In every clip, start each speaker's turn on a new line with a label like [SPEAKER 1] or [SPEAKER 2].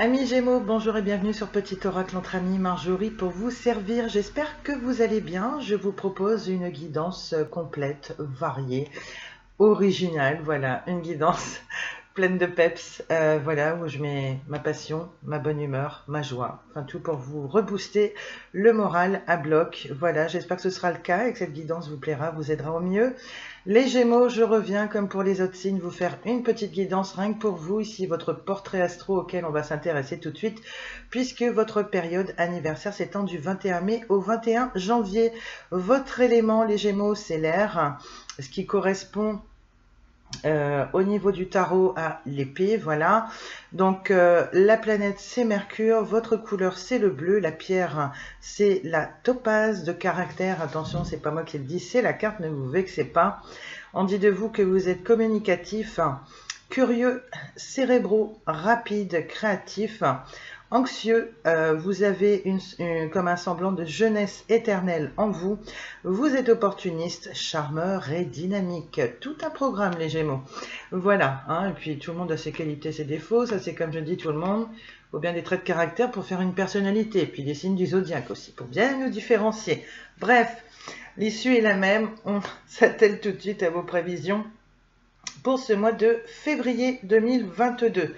[SPEAKER 1] Amis Gémeaux, bonjour et bienvenue sur Petit Oracle entre amis, Marjorie pour vous servir. J'espère que vous allez bien. Je vous propose une guidance complète, variée, originale. Voilà, une guidance pleine de peps. Voilà, où je mets ma passion, ma bonne humeur, ma joie. Enfin, tout pour vous rebooster le moral à bloc. Voilà, j'espère que ce sera le cas et que cette guidance vous plaira, vous aidera au mieux. Les Gémeaux, je reviens comme pour les autres signes vous faire une petite guidance rien que pour vous. Ici, votre portrait astro auquel on va s'intéresser tout de suite, puisque votre période anniversaire s'étend du 21 mai au 21 janvier. Votre élément, les Gémeaux, c'est l'air, ce qui correspond au niveau du tarot à l'épée, voilà. Donc la planète c'est Mercure, votre couleur c'est le bleu, la pierre c'est la topaze de caractère. Attention, c'est pas moi qui le dis, c'est la carte, ne vous vexez pas. On dit de vous que vous êtes communicatif, curieux, cérébraux, rapide, créatif, anxieux, vous avez comme un semblant de jeunesse éternelle en vous. Vous êtes opportuniste, charmeur et dynamique. Tout un programme, les Gémeaux. Voilà, hein, et puis tout le monde a ses qualités, ses défauts. Ça, c'est comme je dis, tout le monde. Il faut bien des traits de caractère pour faire une personnalité. Et puis des signes du zodiaque aussi, pour bien nous différencier. Bref, l'issue est la même. On s'attelle tout de suite à vos prévisions pour ce mois de février 2022.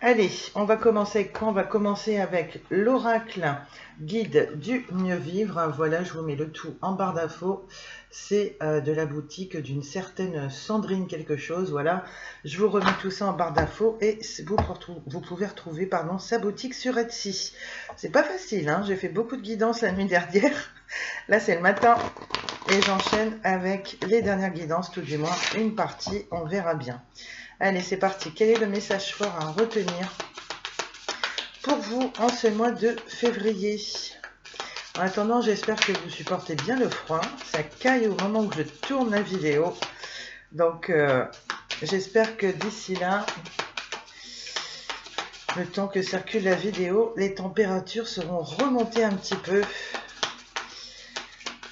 [SPEAKER 1] Allez, on va commencer avec quoi? On va commencer avec l'oracle guide du mieux vivre. Voilà, je vous mets le tout en barre d'infos. C'est de la boutique d'une certaine Sandrine quelque chose. Voilà, je vous remets tout ça en barre d'infos et vous pouvez retrouver sa boutique sur Etsy. C'est pas facile, hein, j'ai fait beaucoup de guidance la nuit dernière. Là, c'est le matin et j'enchaîne avec les dernières guidances, tout du moins une partie, on verra bien. Allez, c'est parti. Quel est le message fort à retenir pour vous en ce mois de février? En attendant, j'espère que vous supportez bien le froid. Ça caille au moment où je tourne la vidéo. Donc, j'espère que d'ici là, le temps que circule la vidéo, les températures seront remontées un petit peu.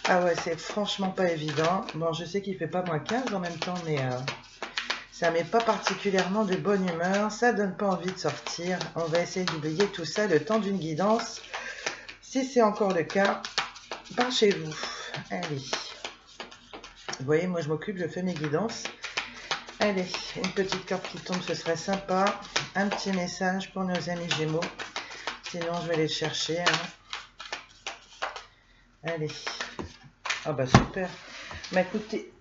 [SPEAKER 1] Ah ouais, c'est franchement pas évident. Bon, je sais qu'il fait pas moins 15 en même temps, mais ça met pas particulièrement de bonne humeur. Ça donne pas envie de sortir. On va essayer d'oublier tout ça le temps d'une guidance. Si c'est encore le cas, par chez vous. Allez. Vous voyez, moi je m'occupe, je fais mes guidances. Allez, une petite carte qui tombe, ce serait sympa. Un petit message pour nos amis Gémeaux. Sinon, je vais aller le chercher. Hein. Allez. Ah bah super. Mais écoutez,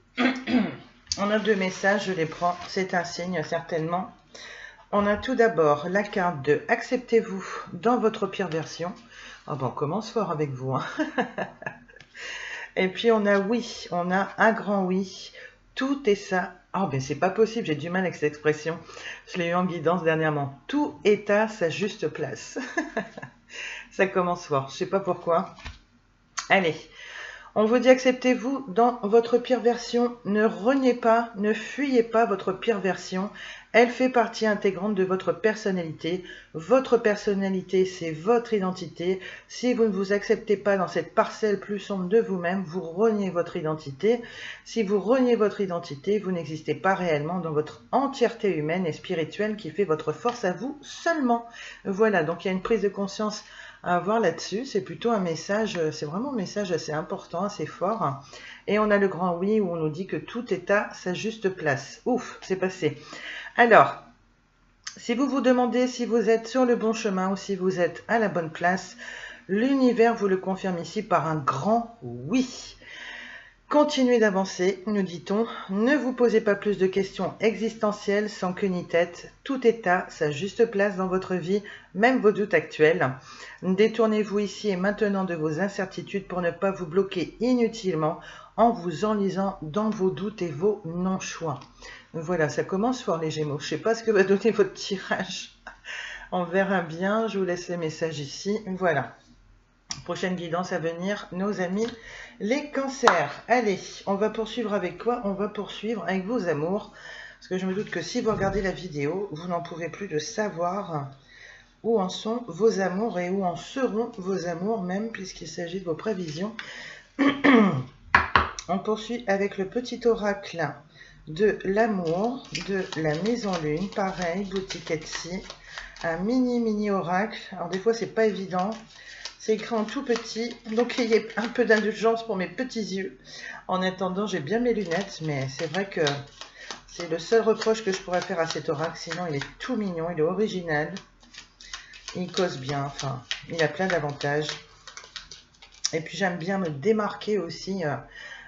[SPEAKER 1] on a deux messages, je les prends. C'est un signe, certainement. On a tout d'abord la carte de « Acceptez-vous dans votre pire version ». Ah ben, on commence fort avec vous. Hein. Et puis on a « Oui ». On a un grand « Oui ». Tout est ça. Ah ben c'est pas possible, j'ai du mal avec cette expression. Je l'ai eu en guidance dernièrement. Tout est à sa juste place. Ça commence fort, je sais pas pourquoi. Allez. On vous dit acceptez-vous dans votre pire version. Ne reniez pas, ne fuyez pas votre pire version. Elle fait partie intégrante de votre personnalité. Votre personnalité, c'est votre identité. Si vous ne vous acceptez pas dans cette parcelle plus sombre de vous-même, vous reniez votre identité. Si vous reniez votre identité, vous n'existez pas réellement dans votre entièreté humaine et spirituelle qui fait votre force à vous seulement. Voilà, donc il y a une prise de conscience à avoir là-dessus. C'est plutôt un message, c'est vraiment un message assez important, assez fort. Et on a le grand oui où on nous dit que tout est à sa juste place. Ouf, c'est passé. Alors, si vous vous demandez si vous êtes sur le bon chemin ou si vous êtes à la bonne place, l'univers vous le confirme ici par un grand oui. Continuez d'avancer, nous dit-on. Ne vous posez pas plus de questions existentielles sans queue ni tête. Tout est à sa juste place dans votre vie, même vos doutes actuels. Détournez-vous ici et maintenant de vos incertitudes pour ne pas vous bloquer inutilement en vous enlisant dans vos doutes et vos non-choix. Voilà, ça commence fort les Gémeaux. Je ne sais pas ce que va donner votre tirage. On verra bien. Je vous laisse les messages ici. Voilà. Prochaine guidance à venir, nos amis les cancers. Allez, on va poursuivre avec quoi? On va poursuivre avec vos amours. Parce que je me doute que si vous regardez la vidéo, vous n'en pouvez plus de savoir où en sont vos amours et où en seront vos amours, même puisqu'il s'agit de vos prévisions. On poursuit avec le petit oracle de l'amour, de la maison lune, pareil, boutique Etsy, un mini oracle. Alors des fois c'est pas évident, c'est écrit en tout petit, donc ayez un peu d'indulgence pour mes petits yeux. En attendant, j'ai bien mes lunettes, mais c'est vrai que c'est le seul reproche que je pourrais faire à cet oracle, sinon il est tout mignon, il est original, il cause bien, enfin, il a plein d'avantages. Et puis j'aime bien me démarquer aussi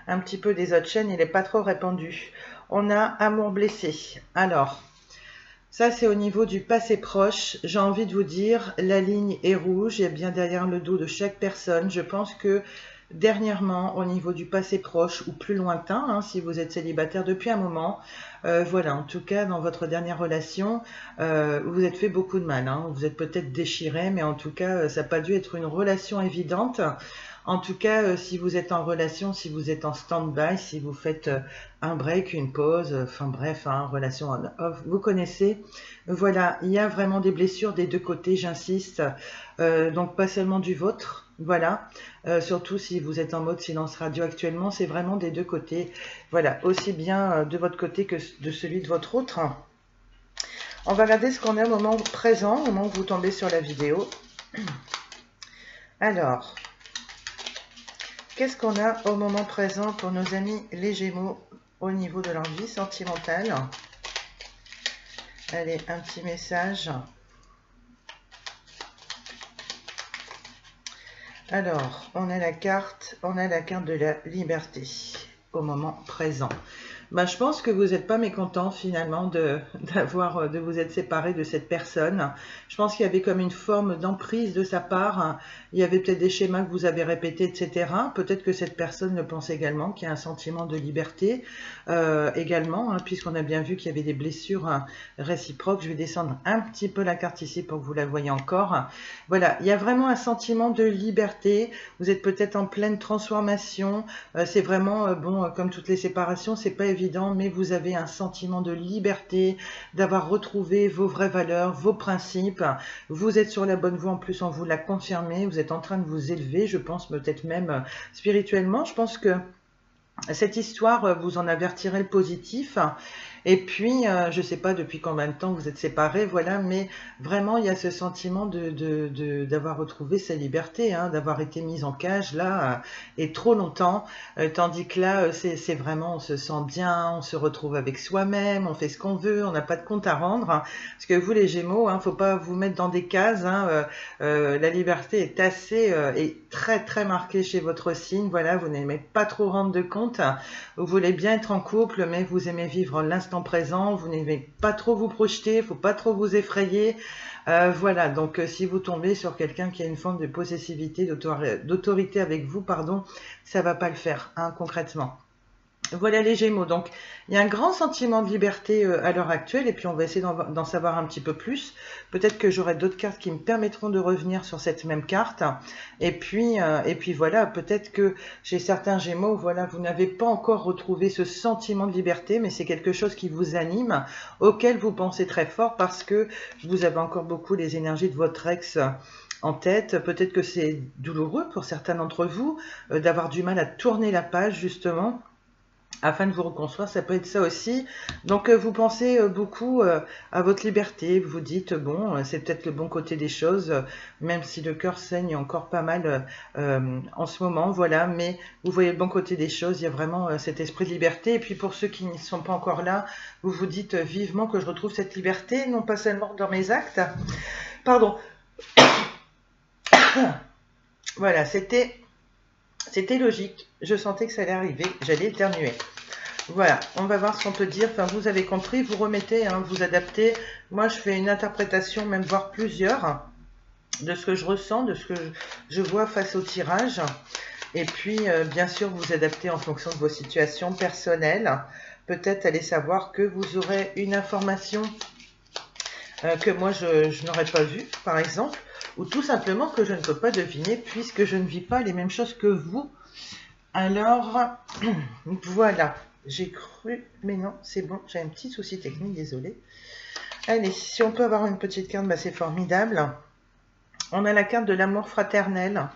[SPEAKER 1] un petit peu des autres chaînes, il n'est pas trop répandu. On a Amour blessé. Alors, ça c'est au niveau du passé proche. J'ai envie de vous dire, la ligne est rouge, et bien derrière le dos de chaque personne. Je pense que dernièrement, au niveau du passé proche ou plus lointain, hein, si vous êtes célibataire depuis un moment, voilà, en tout cas dans votre dernière relation, vous êtes fait beaucoup de mal, hein. Vous êtes peut-être déchiré, mais en tout cas, ça n'a pas dû être une relation évidente. En tout cas, si vous êtes en relation, si vous êtes en stand-by, si vous faites un break, une pause, enfin bref, hein, relation on-off, vous connaissez. Voilà, il y a vraiment des blessures des deux côtés, j'insiste, donc pas seulement du vôtre, voilà, surtout si vous êtes en mode silence radio actuellement, c'est vraiment des deux côtés, voilà, aussi bien de votre côté que de celui de votre autre. On va regarder ce qu'on a au moment présent, au moment où vous tombez sur la vidéo. Alors, qu'est-ce qu'on a au moment présent pour nos amis les Gémeaux au niveau de leur vie sentimentale? Allez, un petit message. Alors, on a la carte de la liberté au moment présent. Ben, je pense que vous n'êtes pas mécontent finalement de vous être séparé de cette personne. Je pense qu'il y avait comme une forme d'emprise de sa part. Il y avait peut-être des schémas que vous avez répétés, etc. Peut-être que cette personne le pense également, qu'il y a un sentiment de liberté également, hein, puisqu'on a bien vu qu'il y avait des blessures réciproques. Je vais descendre un petit peu la carte ici pour que vous la voyez encore. Voilà, il y a vraiment un sentiment de liberté. Vous êtes peut-être en pleine transformation. C'est vraiment, bon, comme toutes les séparations, c'est pas évident, mais vous avez un sentiment de liberté, d'avoir retrouvé vos vraies valeurs, vos principes. Vous êtes sur la bonne voie, en plus on vous l'a confirmé, vous êtes en train de vous élever, je pense peut-être même spirituellement. Je pense que cette histoire, vous en avertirez le positif. Et puis, je ne sais pas depuis combien de temps vous êtes séparés, voilà, mais vraiment, il y a ce sentiment d'avoir retrouvé sa liberté, hein, d'avoir été mise en cage, là, et trop longtemps, tandis que là, c'est vraiment, on se sent bien, on se retrouve avec soi-même, on fait ce qu'on veut, on n'a pas de compte à rendre, hein, parce que vous, les Gémeaux, hein, faut pas vous mettre dans des cases, hein, la liberté est assez, est très, très marquée chez votre signe, voilà, vous n'aimez pas trop rendre de compte, vous voulez bien être en couple, mais vous aimez vivre l'instant présent, vous n'aimez pas trop vous projeter, il ne faut pas trop vous effrayer. Voilà, donc si vous tombez sur quelqu'un qui a une forme de possessivité, d'autorité avec vous, pardon, ça ne va pas le faire, hein, concrètement. Voilà les Gémeaux, donc il y a un grand sentiment de liberté à l'heure actuelle, et puis on va essayer d'en savoir un petit peu plus. Peut-être que j'aurai d'autres cartes qui me permettront de revenir sur cette même carte. Et puis voilà, peut-être que chez certains Gémeaux, voilà, vous n'avez pas encore retrouvé ce sentiment de liberté, mais c'est quelque chose qui vous anime, auquel vous pensez très fort, parce que vous avez encore beaucoup les énergies de votre ex en tête. Peut-être que c'est douloureux pour certains d'entre vous d'avoir du mal à tourner la page, justement, afin de vous reconstruire, ça peut être ça aussi. Donc vous pensez beaucoup à votre liberté, vous vous dites, bon, c'est peut-être le bon côté des choses, même si le cœur saigne encore pas mal en ce moment, voilà, mais vous voyez le bon côté des choses, il y a vraiment cet esprit de liberté. Et puis pour ceux qui n'y sont pas encore là, vous vous dites vivement que je retrouve cette liberté, non pas seulement dans mes actes. Pardon. Voilà, c'était logique, je sentais que ça allait arriver, j'allais éternuer. Voilà, on va voir ce qu'on peut dire. Enfin, vous avez compris, vous remettez, hein, vous adaptez. Moi, je fais une interprétation, même voire plusieurs, de ce que je ressens, de ce que je vois face au tirage. Et puis, bien sûr, vous adaptez en fonction de vos situations personnelles. Peut-être allez savoir que vous aurez une information que moi, je n'aurais pas vue, par exemple, ou tout simplement que je ne peux pas deviner, puisque je ne vis pas les mêmes choses que vous. Alors, voilà. J'ai cru, mais non, c'est bon, j'ai un petit souci technique, désolé. Allez, si on peut avoir une petite carte, bah c'est formidable. On a la carte de l'amour fraternel.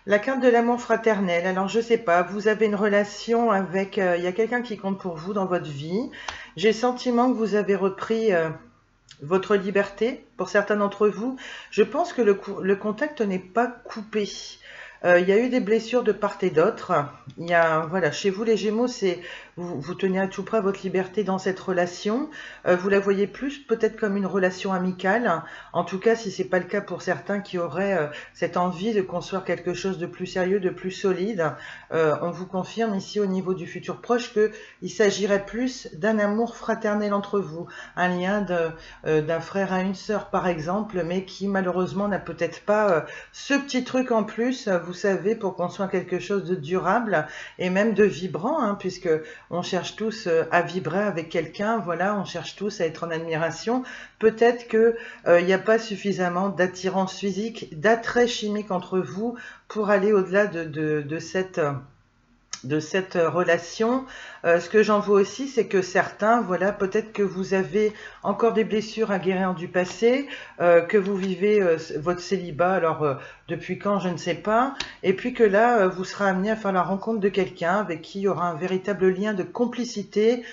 [SPEAKER 1] La carte de l'amour fraternel. Alors, je sais pas, vous avez une relation avec... il y a quelqu'un qui compte pour vous dans votre vie. J'ai le sentiment que vous avez repris votre liberté. Pour certains d'entre vous, je pense que le contact n'est pas coupé. Il y a eu des blessures de part et d'autre. Il y a, voilà, chez vous les Gémeaux, c'est vous tenez à tout près votre liberté dans cette relation. Vous la voyez plus peut-être comme une relation amicale. En tout cas, si c'est pas le cas pour certains qui auraient cette envie de construire quelque chose de plus sérieux, de plus solide, on vous confirme ici au niveau du futur proche que il s'agirait plus d'un amour fraternel entre vous, un lien d'un frère à une sœur par exemple, mais qui malheureusement n'a peut-être pas ce petit truc en plus, vous savez, pour construire quelque chose de durable et même de vibrant, hein, puisque on cherche tous à vibrer avec quelqu'un, voilà, on cherche tous à être en admiration. Peut-être que il n'y a pas suffisamment d'attirance physique, d'attrait chimique entre vous pour aller au-delà de cette relation. Ce que j'en vois aussi, c'est que certains, voilà, peut-être que vous avez encore des blessures à guérir du passé, que vous vivez votre célibat, alors depuis quand, je ne sais pas, et puis que là, vous serez amené à faire la rencontre de quelqu'un avec qui il y aura un véritable lien de complicité,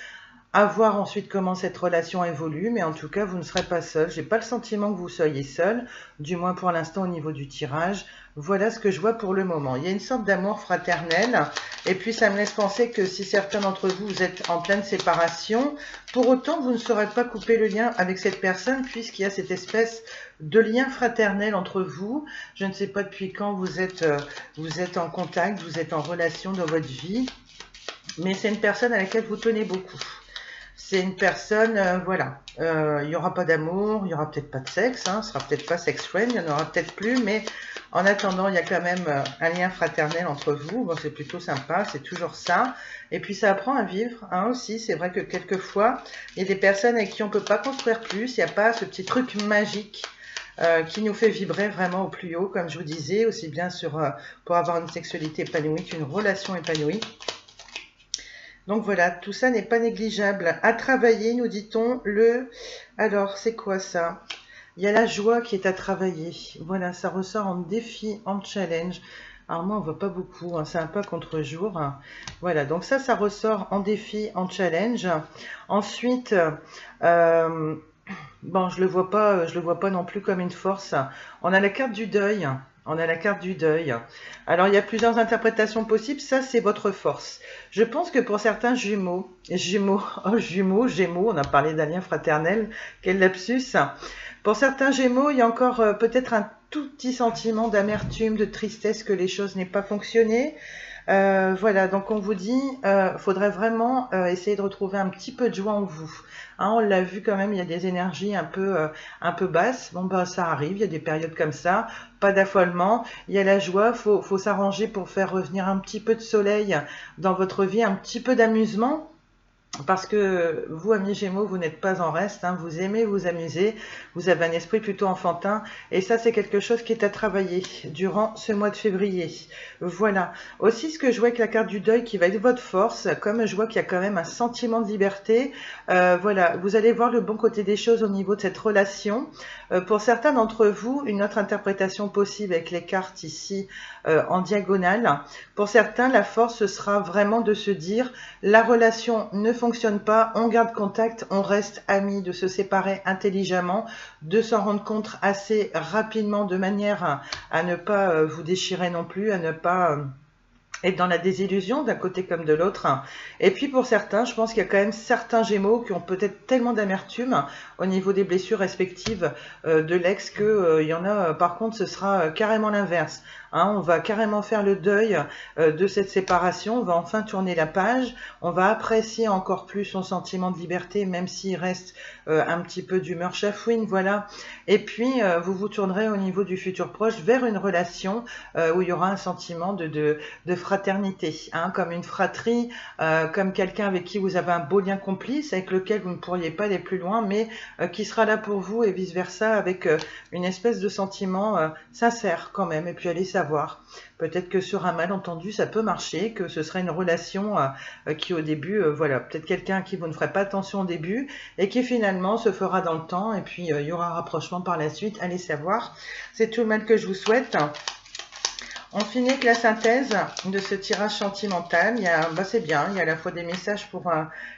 [SPEAKER 1] à voir ensuite comment cette relation évolue, mais en tout cas, vous ne serez pas seul. J'ai pas le sentiment que vous soyez seul, du moins pour l'instant au niveau du tirage. Voilà ce que je vois pour le moment. Il y a une sorte d'amour fraternel, et puis ça me laisse penser que si certains d'entre vous, vous êtes en pleine séparation, pour autant, vous ne saurez pas couper le lien avec cette personne, puisqu'il y a cette espèce de lien fraternel entre vous. Je ne sais pas depuis quand vous êtes en contact, vous êtes en relation dans votre vie, mais c'est une personne à laquelle vous tenez beaucoup. C'est une personne, voilà, il n'y aura pas d'amour, il n'y aura peut-être pas de sexe, hein, ce sera peut-être pas sex friend, il n'y en aura peut-être plus, mais en attendant, il y a quand même un lien fraternel entre vous, bon, c'est plutôt sympa, c'est toujours ça, et puis ça apprend à vivre, hein, aussi, c'est vrai que quelquefois, il y a des personnes avec qui on ne peut pas construire plus, il n'y a pas ce petit truc magique qui nous fait vibrer vraiment au plus haut, comme je vous disais, aussi bien pour avoir une sexualité épanouie qu'une relation épanouie. Donc voilà, tout ça n'est pas négligeable. À travailler, nous dit-on, Alors, c'est quoi ça? Il y a la joie qui est à travailler. Voilà, ça ressort en défi, en challenge. Alors moi, on ne voit pas beaucoup, hein, c'est un peu contre-jour. Voilà, donc ça ressort en défi, en challenge. Ensuite, bon, je le vois pas non plus comme une force. On a la carte du deuil. On a la carte du deuil. Alors, il y a plusieurs interprétations possibles. Ça, c'est votre force. Je pense que pour certains Gémeaux, on a parlé d'un lien fraternel. Quel lapsus. Pour certains Gémeaux, il y a encore peut-être un tout petit sentiment d'amertume, de tristesse que les choses n'aient pas fonctionné. Voilà, donc on vous dit, faudrait vraiment essayer de retrouver un petit peu de joie en vous. Hein, on l'a vu quand même, il y a des énergies un peu basses. Bon, bah, ça arrive, il y a des périodes comme ça. Pas d'affolement, il y a la joie, faut s'arranger pour faire revenir un petit peu de soleil dans votre vie, un petit peu d'amusement. Parce que vous, amis Gémeaux, vous n'êtes pas en reste, hein, vous aimez vous amuser, vous avez un esprit plutôt enfantin, et ça, c'est quelque chose qui est à travailler durant ce mois de février. Voilà. Aussi, ce que je vois avec la carte du deuil qui va être votre force, comme je vois qu'il y a quand même un sentiment de liberté, voilà, vous allez voir le bon côté des choses au niveau de cette relation. Pour certains d'entre vous, une autre interprétation possible avec les cartes ici en diagonale. Pour certains, la force, ce sera vraiment de se dire, la relation ne fonctionne pas, on garde contact, on reste amis, de se séparer intelligemment, de s'en rendre compte assez rapidement de manière à ne pas vous déchirer non plus, à ne pas être dans la désillusion d'un côté comme de l'autre. Et puis pour certains, je pense qu'il y a quand même certains Gémeaux qui ont peut-être tellement d'amertume au niveau des blessures respectives de l'ex que il y en a, par contre, ce sera carrément l'inverse. Hein, on va carrément faire le deuil de cette séparation, on va enfin tourner la page, on va apprécier encore plus son sentiment de liberté, même s'il reste un petit peu d'humeur chafouine, voilà. Et puis, vous vous tournerez au niveau du futur proche vers une relation où il y aura un sentiment de fraternité, hein, comme une fratrie, comme quelqu'un avec qui vous avez un beau lien complice, avec lequel vous ne pourriez pas aller plus loin, mais qui sera là pour vous et vice-versa, avec une espèce de sentiment sincère quand même, et puis allez savoir. Peut-être que sur un malentendu, ça peut marcher, que ce serait une relation qui au début, voilà, peut-être quelqu'un à qui vous ne ferez pas attention au début, et qui finalement se fera dans le temps, et puis il y aura un rapprochement par la suite, allez savoir. C'est tout le mal que je vous souhaite. On finit avec la synthèse de ce tirage sentimental. Il y a, bah c'est bien, il y a à la fois des messages pour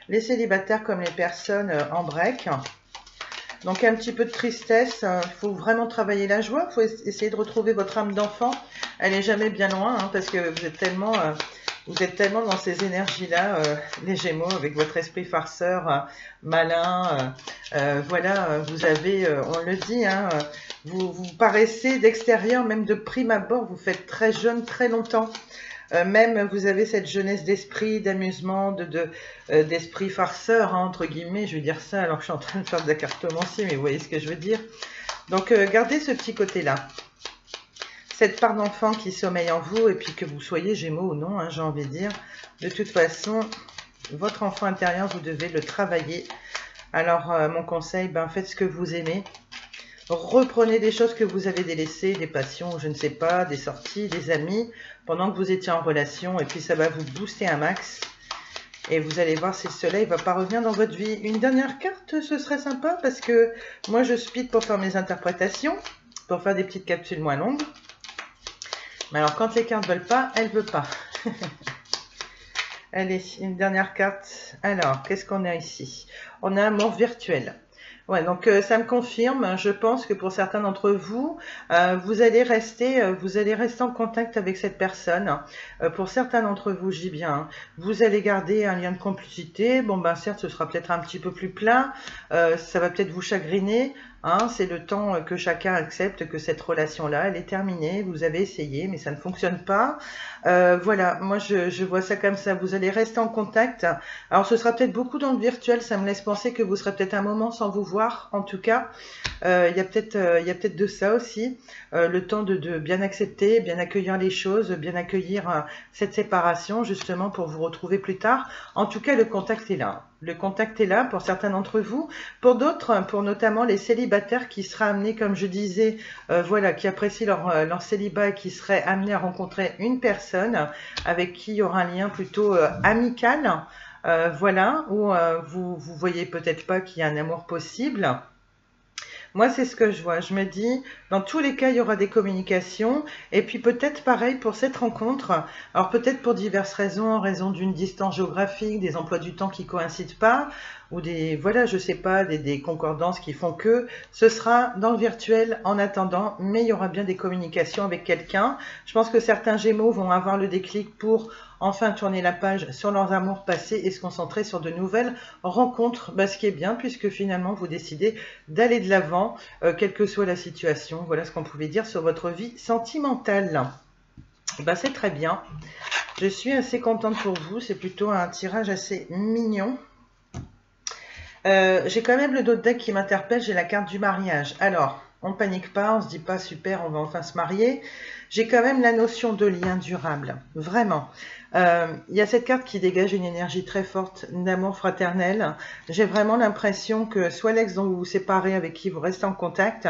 [SPEAKER 1] les célibataires comme les personnes en break. Donc un petit peu de tristesse, il faut vraiment travailler la joie, il faut essayer de retrouver votre âme d'enfant. Elle n'est jamais bien loin, hein, parce que vous êtes tellement dans ces énergies-là, les Gémeaux, avec votre esprit farceur, malin. Voilà, vous avez, on le dit, hein, vous paraissez d'extérieur, même de prime abord, vous faites très jeune, très longtemps. Même vous avez cette jeunesse d'esprit, d'amusement, d'esprit farceur, hein, entre guillemets, je veux dire ça alors que je suis en train de faire de la cartomancie, mais vous voyez ce que je veux dire. Donc gardez ce petit côté-là. Cette part d'enfant qui sommeille en vous, et puis que vous soyez Gémeaux ou non, hein, j'ai envie de dire, de toute façon, votre enfant intérieur, vous devez le travailler. Alors mon conseil, ben, faites ce que vous aimez. Reprenez des choses que vous avez délaissées, des passions, je ne sais pas, des sorties, des amis, pendant que vous étiez en relation, et puis ça va vous booster un max. Et vous allez voir si le soleil ne va pas revenir dans votre vie. Une dernière carte, ce serait sympa, parce que moi je speed pour faire mes interprétations, pour faire des petites capsules moins longues. Mais alors quand les cartes ne veulent pas, elles ne veulent pas. Allez, une dernière carte. Alors, qu'est-ce qu'on a ici? On a amour virtuel. Ouais, donc ça me confirme. Je pense que pour certains d'entre vous, vous allez rester en contact avec cette personne. Pour certains d'entre vous, je dis bien, hein, vous allez garder un lien de complicité. Bon, ben certes, ce sera peut-être un petit peu plus plat. Ça va peut-être vous chagriner. Hein, c'est le temps que chacun accepte que cette relation-là, elle est terminée. Vous avez essayé, mais ça ne fonctionne pas. Voilà, moi je vois ça comme ça. Vous allez rester en contact. Alors ce sera peut-être beaucoup dans le virtuel. Ça me laisse penser que vous serez peut-être un moment sans vous voir. En tout cas, il y a peut-être de ça aussi. Le temps de bien accepter, bien accueillir les choses, bien accueillir cette séparation justement pour vous retrouver plus tard. En tout cas, le contact est là. Le contact est là pour certains d'entre vous. Pour d'autres, pour notamment les célibataires qui seraient amenés, comme je disais, voilà, qui apprécient leur célibat et qui seraient amenés à rencontrer une personne avec qui il y aura un lien plutôt amical, voilà, où vous voyez peut-être pas qu'il y a un amour possible. Moi, c'est ce que je vois. Je me dis, dans tous les cas, il y aura des communications. Et puis peut-être pareil pour cette rencontre. Alors peut-être pour diverses raisons, en raison d'une distance géographique, des emplois du temps qui coïncident pas, ou des, voilà, je sais pas, des concordances qui font que ce sera dans le virtuel en attendant, mais il y aura bien des communications avec quelqu'un. Je pense que certains Gémeaux vont avoir le déclic pour enfin tourner la page sur leurs amours passés et se concentrer sur de nouvelles rencontres, bah, ce qui est bien puisque finalement vous décidez d'aller de l'avant, quelle que soit la situation. Voilà ce qu'on pouvait dire sur votre vie sentimentale. Bah, c'est très bien. Je suis assez contente pour vous. C'est plutôt un tirage assez mignon. J'ai quand même le dos de deck qui m'interpelle. J'ai la carte du mariage. Alors, on ne panique pas, on se dit pas super, on va enfin se marier. J'ai quand même la notion de lien durable, vraiment. Il y a cette carte qui dégage une énergie très forte d'amour fraternel. J'ai vraiment l'impression que soit l'ex dont vous vous séparez, avec qui vous restez en contact,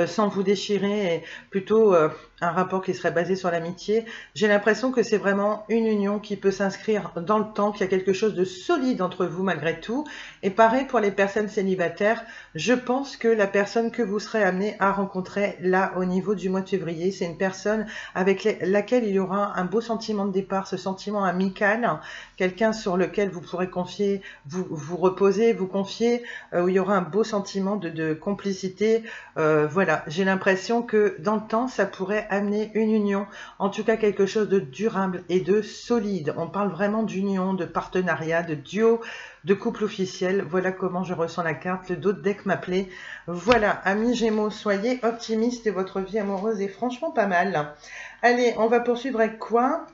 [SPEAKER 1] sans vous déchirer, et plutôt un rapport qui serait basé sur l'amitié. J'ai l'impression que c'est vraiment une union qui peut s'inscrire dans le temps, qu'il y a quelque chose de solide entre vous malgré tout. Et pareil pour les personnes célibataires, je pense que la personne que vous serez amené à rencontrer là au niveau du mois de février, c'est une personne avec laquelle il y aura un beau sentiment de départ, ce sentiment amical, quelqu'un sur lequel vous pourrez confier, vous reposer, vous confier, où il y aura un beau sentiment de complicité. Voilà, j'ai l'impression que dans le temps, ça pourrait amener une union, en tout cas quelque chose de durable et de solide. On parle vraiment d'union, de partenariat, de duo, de couple officiel. Voilà comment je ressens la carte. Le dos de deck m'appelait. Voilà, amis Gémeaux, soyez optimistes et votre vie amoureuse est franchement pas mal. Allez, on va poursuivre avec quoi?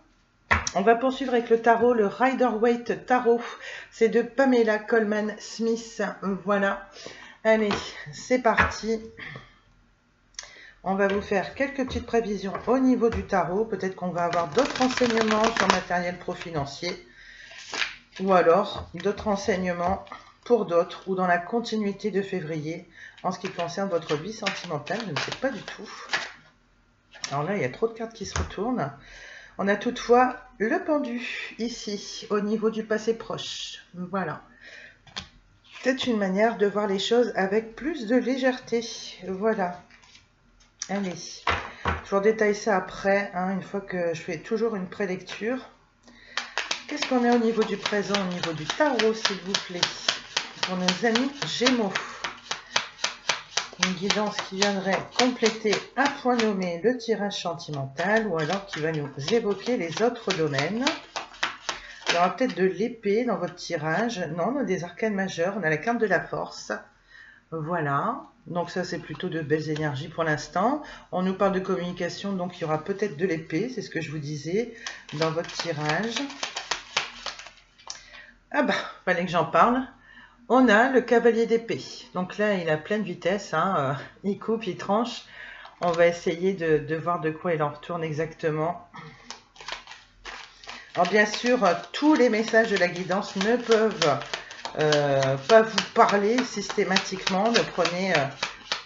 [SPEAKER 1] On va poursuivre avec le tarot, le Rider-Waite Tarot. C'est de Pamela Coleman Smith. Voilà. Allez, c'est parti. On va vous faire quelques petites prévisions au niveau du tarot. Peut-être qu'on va avoir d'autres renseignements sur matériel pro-financier. Ou alors d'autres renseignements pour d'autres ou dans la continuité de février en ce qui concerne votre vie sentimentale. Je ne sais pas du tout. Alors là, il y a trop de cartes qui se retournent. On a toutefois le pendu ici, au niveau du passé proche. Voilà. Peut-être une manière de voir les choses avec plus de légèreté. Voilà. Allez. Je vous détaille ça après, hein, une fois que je fais toujours une prélecture. Qu'est-ce qu'on a au niveau du présent, au niveau du tarot, s'il vous plaît, pour nos amis Gémeaux? Une guidance qui viendrait compléter un point nommé le tirage sentimental, ou alors qui va nous évoquer les autres domaines. Il y aura peut-être de l'épée dans votre tirage. Non, on a des arcanes majeures, on a la carte de la force. Voilà, donc ça c'est plutôt de belles énergies pour l'instant. On nous parle de communication, donc il y aura peut-être de l'épée, c'est ce que je vous disais dans votre tirage. Ah bah, fallait que j'en parle. On a le cavalier d'épée. Donc là, il a pleine vitesse, hein, il coupe, il tranche. On va essayer de voir de quoi il en retourne exactement. Alors bien sûr, tous les messages de la guidance ne peuvent pas vous parler systématiquement. Ne prenez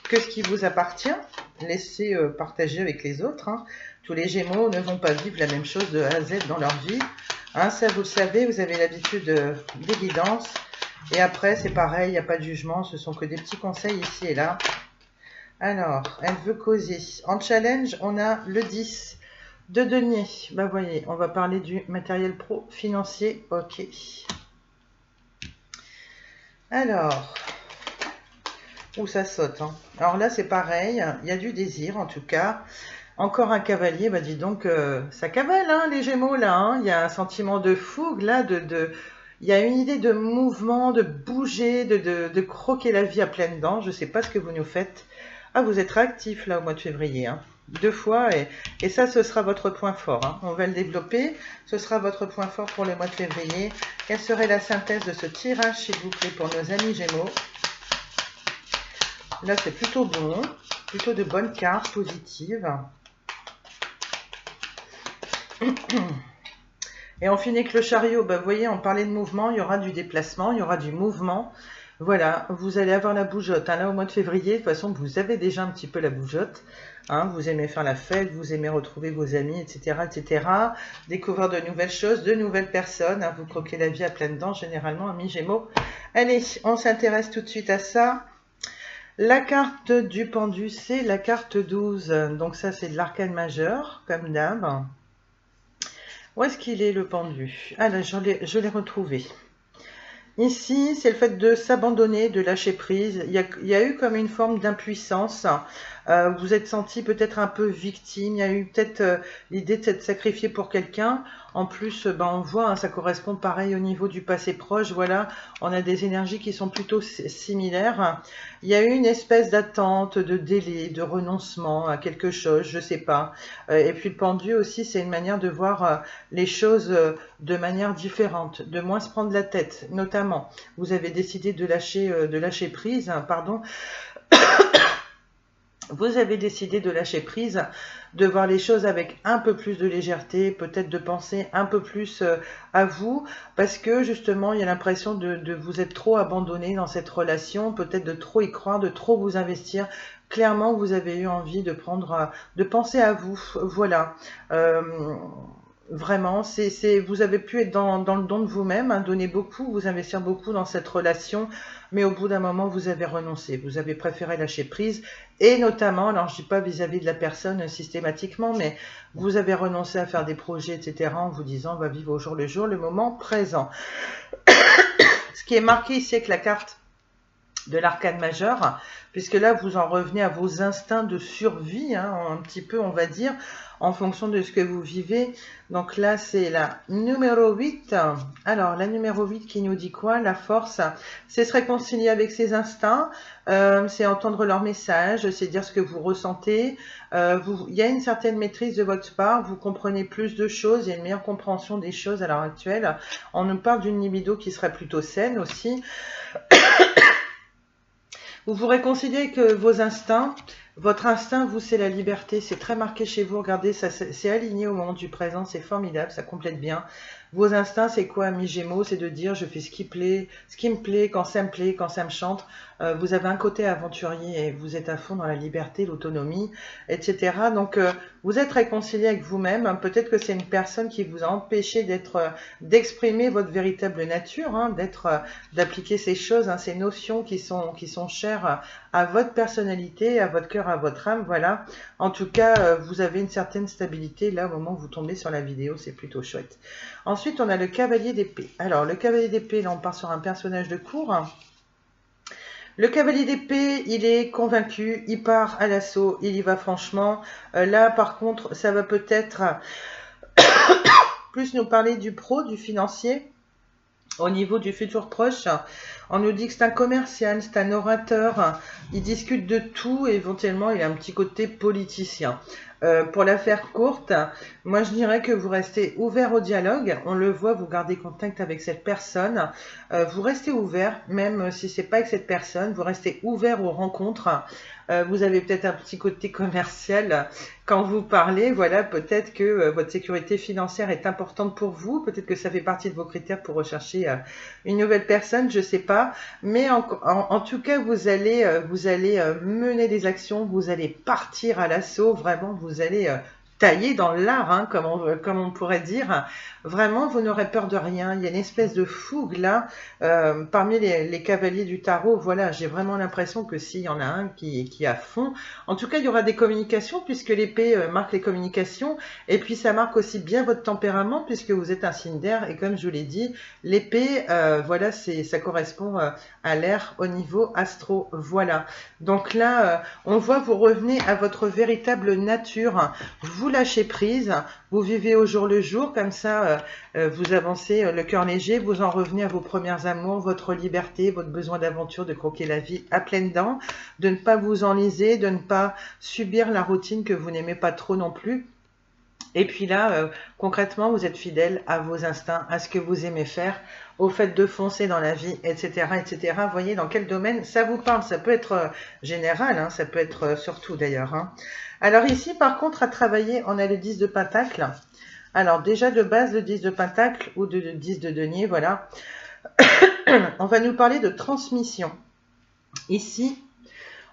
[SPEAKER 1] que ce qui vous appartient. Laissez partager avec les autres. Hein. Tous les Gémeaux ne vont pas vivre la même chose de A à Z dans leur vie. Hein, ça, vous le savez, vous avez l'habitude des guidances. Et après, c'est pareil, il n'y a pas de jugement. Ce sont que des petits conseils ici et là. Alors, elle veut causer. En challenge, on a le 10 de denier. Bah, voyez, on va parler du matériel pro financier. Ok. Alors, où ça saute. Hein. Alors là, c'est pareil. Il y a du désir, en tout cas. Encore un cavalier. Bah, dis donc, ça cavale, hein, les Gémeaux, là. Hein. Il y a un sentiment de fougue, là, il y a une idée de mouvement, de bouger, de croquer la vie à pleines dents. Je ne sais pas ce que vous nous faites. Ah, vous êtes réactif là au mois de février. Hein. 2 fois et ça, ce sera votre point fort. Hein. On va le développer. Ce sera votre point fort pour le mois de février. Quelle serait la synthèse de ce tirage, s'il vous plaît, pour nos amis Gémeaux? Là, c'est plutôt bon. Plutôt de bonnes cartes positives. Et on finit avec le chariot. Bah, vous voyez, on parlait de mouvement, il y aura du déplacement, il y aura du mouvement. Voilà, vous allez avoir la bougeotte. Hein. Là, au mois de février, de toute façon, vous avez déjà un petit peu la bougeotte. Hein. Vous aimez faire la fête, vous aimez retrouver vos amis, etc., etc. Découvrir de nouvelles choses, de nouvelles personnes. Hein. Vous croquez la vie à pleines dents, généralement, amis Gémeaux. Allez, on s'intéresse tout de suite à ça. La carte du pendu, c'est la carte 12. Donc ça, c'est de l'arcane majeur, comme d'hab. Où est-ce qu'il est, le pendu? Ah là, je l'ai retrouvé. Ici, c'est le fait de s'abandonner, de lâcher prise. Il y a eu comme une forme d'impuissance. Vous êtes senti peut-être un peu victime. Il y a eu peut-être l'idée de s'être sacrifié pour quelqu'un. En plus, on voit, hein, ça correspond pareil au niveau du passé proche. Voilà, on a des énergies qui sont plutôt similaires. Il y a eu une espèce d'attente, de délai, de renoncement à quelque chose, je ne sais pas. Et puis le pendu aussi, c'est une manière de voir les choses de manière différente, de moins se prendre la tête. Notamment, vous avez décidé de lâcher prise, hein, pardon. Vous avez décidé de lâcher prise, de voir les choses avec un peu plus de légèreté, peut-être de penser un peu plus à vous, parce que justement, il y a l'impression de vous être trop abandonné dans cette relation, peut-être de trop y croire, de trop vous investir. Clairement, vous avez eu envie de penser à vous, voilà. Vraiment, vous avez pu être dans le don de vous-même, hein, donner beaucoup, vous investir beaucoup dans cette relation, mais au bout d'un moment, vous avez renoncé, vous avez préféré lâcher prise, et notamment, alors je ne dis pas vis-à-vis de la personne systématiquement, mais vous avez renoncé à faire des projets, etc., en vous disant, on va vivre au jour le jour, le moment présent. Ce qui est marqué ici avec la carte de l'arcane majeur, puisque là, vous en revenez à vos instincts de survie, hein, un petit peu, on va dire, en fonction de ce que vous vivez. Donc là, c'est la numéro 8. Alors, la numéro 8 qui nous dit quoi? La force, c'est se réconcilier avec ses instincts, c'est entendre leur message, c'est dire ce que vous ressentez. Il y a une certaine maîtrise de votre part, vous comprenez plus de choses, il y a une meilleure compréhension des choses à l'heure actuelle. On nous parle d'une libido qui serait plutôt saine aussi. Vous vous réconciliez avec vos instincts. Votre instinct, vous, c'est la liberté. C'est très marqué chez vous. Regardez, ça c'est aligné au moment du présent. C'est formidable, ça complète bien. Vos instincts, c'est quoi, amis Gémeaux? C'est de dire, je fais ce qui me plaît, quand ça me plaît, quand ça me chante. Vous avez un côté aventurier et vous êtes à fond dans la liberté, l'autonomie, etc. Donc, vous êtes réconcilié avec vous-même. Hein. Peut-être que c'est une personne qui vous a empêché d'exprimer votre véritable nature, hein, d'appliquer ces choses, hein, ces notions qui sont chères à votre personnalité, à votre cœur, à votre âme. Voilà. En tout cas, vous avez une certaine stabilité là au moment où vous tombez sur la vidéo. C'est plutôt chouette. Ensuite, on a le cavalier d'épée. Alors, le cavalier d'épée, là, on part sur un personnage de cour. Le cavalier d'épée, il est convaincu, il part à l'assaut, il y va franchement. Là, par contre, ça va peut-être plus nous parler du pro, du financier. Au niveau du futur proche, on nous dit que c'est un commercial, c'est un orateur, il discute de tout et éventuellement il a un petit côté politicien. Pour la faire courte, moi je dirais que vous restez ouvert au dialogue, on le voit, vous gardez contact avec cette personne, vous restez ouvert, même si c'est pas avec cette personne, vous restez ouvert aux rencontres. Vous avez peut-être un petit côté commercial quand vous parlez, voilà, peut-être que votre sécurité financière est importante pour vous, peut-être que ça fait partie de vos critères pour rechercher une nouvelle personne, je sais pas, mais en tout cas, vous allez mener des actions, vous allez partir à l'assaut, vraiment, vous allez tailler dans l'art, hein, comme on pourrait dire. Vraiment, vous n'aurez peur de rien. Il y a une espèce de fougue là, parmi les cavaliers du tarot. Voilà, j'ai vraiment l'impression que s'il y en a un qui est à fond, en tout cas, il y aura des communications puisque l'épée marque les communications. Et puis, ça marque aussi bien votre tempérament puisque vous êtes un signe d'air. Et comme je vous l'ai dit, l'épée, voilà, ça correspond à l'air au niveau astro. Voilà. Donc là, on voit vous revenez à votre véritable nature. Vous lâchez prise, vous vivez au jour le jour, comme ça vous avancez le cœur léger, vous en revenez à vos premières amours, votre liberté, votre besoin d'aventure, de croquer la vie à pleines dents, de ne pas vous enliser, de ne pas subir la routine que vous n'aimez pas trop non plus. Et puis là, concrètement, vous êtes fidèle à vos instincts, à ce que vous aimez faire, au fait de foncer dans la vie, etc., etc. Vous voyez dans quel domaine ça vous parle. Ça peut être général, hein, ça peut être surtout d'ailleurs. Hein. Alors ici, par contre, à travailler, on a le 10 de Pentacle. Alors déjà de base, le 10 de Pentacle ou le 10 de Denier, voilà. On va nous parler de transmission. Ici,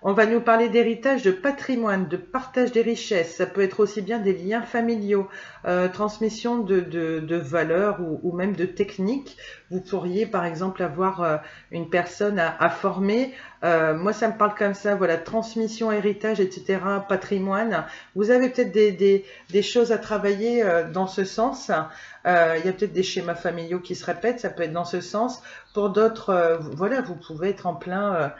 [SPEAKER 1] on va nous parler d'héritage, de patrimoine, de partage des richesses. Ça peut être aussi bien des liens familiaux, transmission de valeurs ou même de techniques. Vous pourriez par exemple avoir une personne à former. Moi, ça me parle comme ça, voilà, transmission, héritage, etc., patrimoine. Vous avez peut-être des choses à travailler dans ce sens. Il y a peut-être des schémas familiaux qui se répètent, ça peut être dans ce sens. Pour d'autres, voilà, vous pouvez être en plein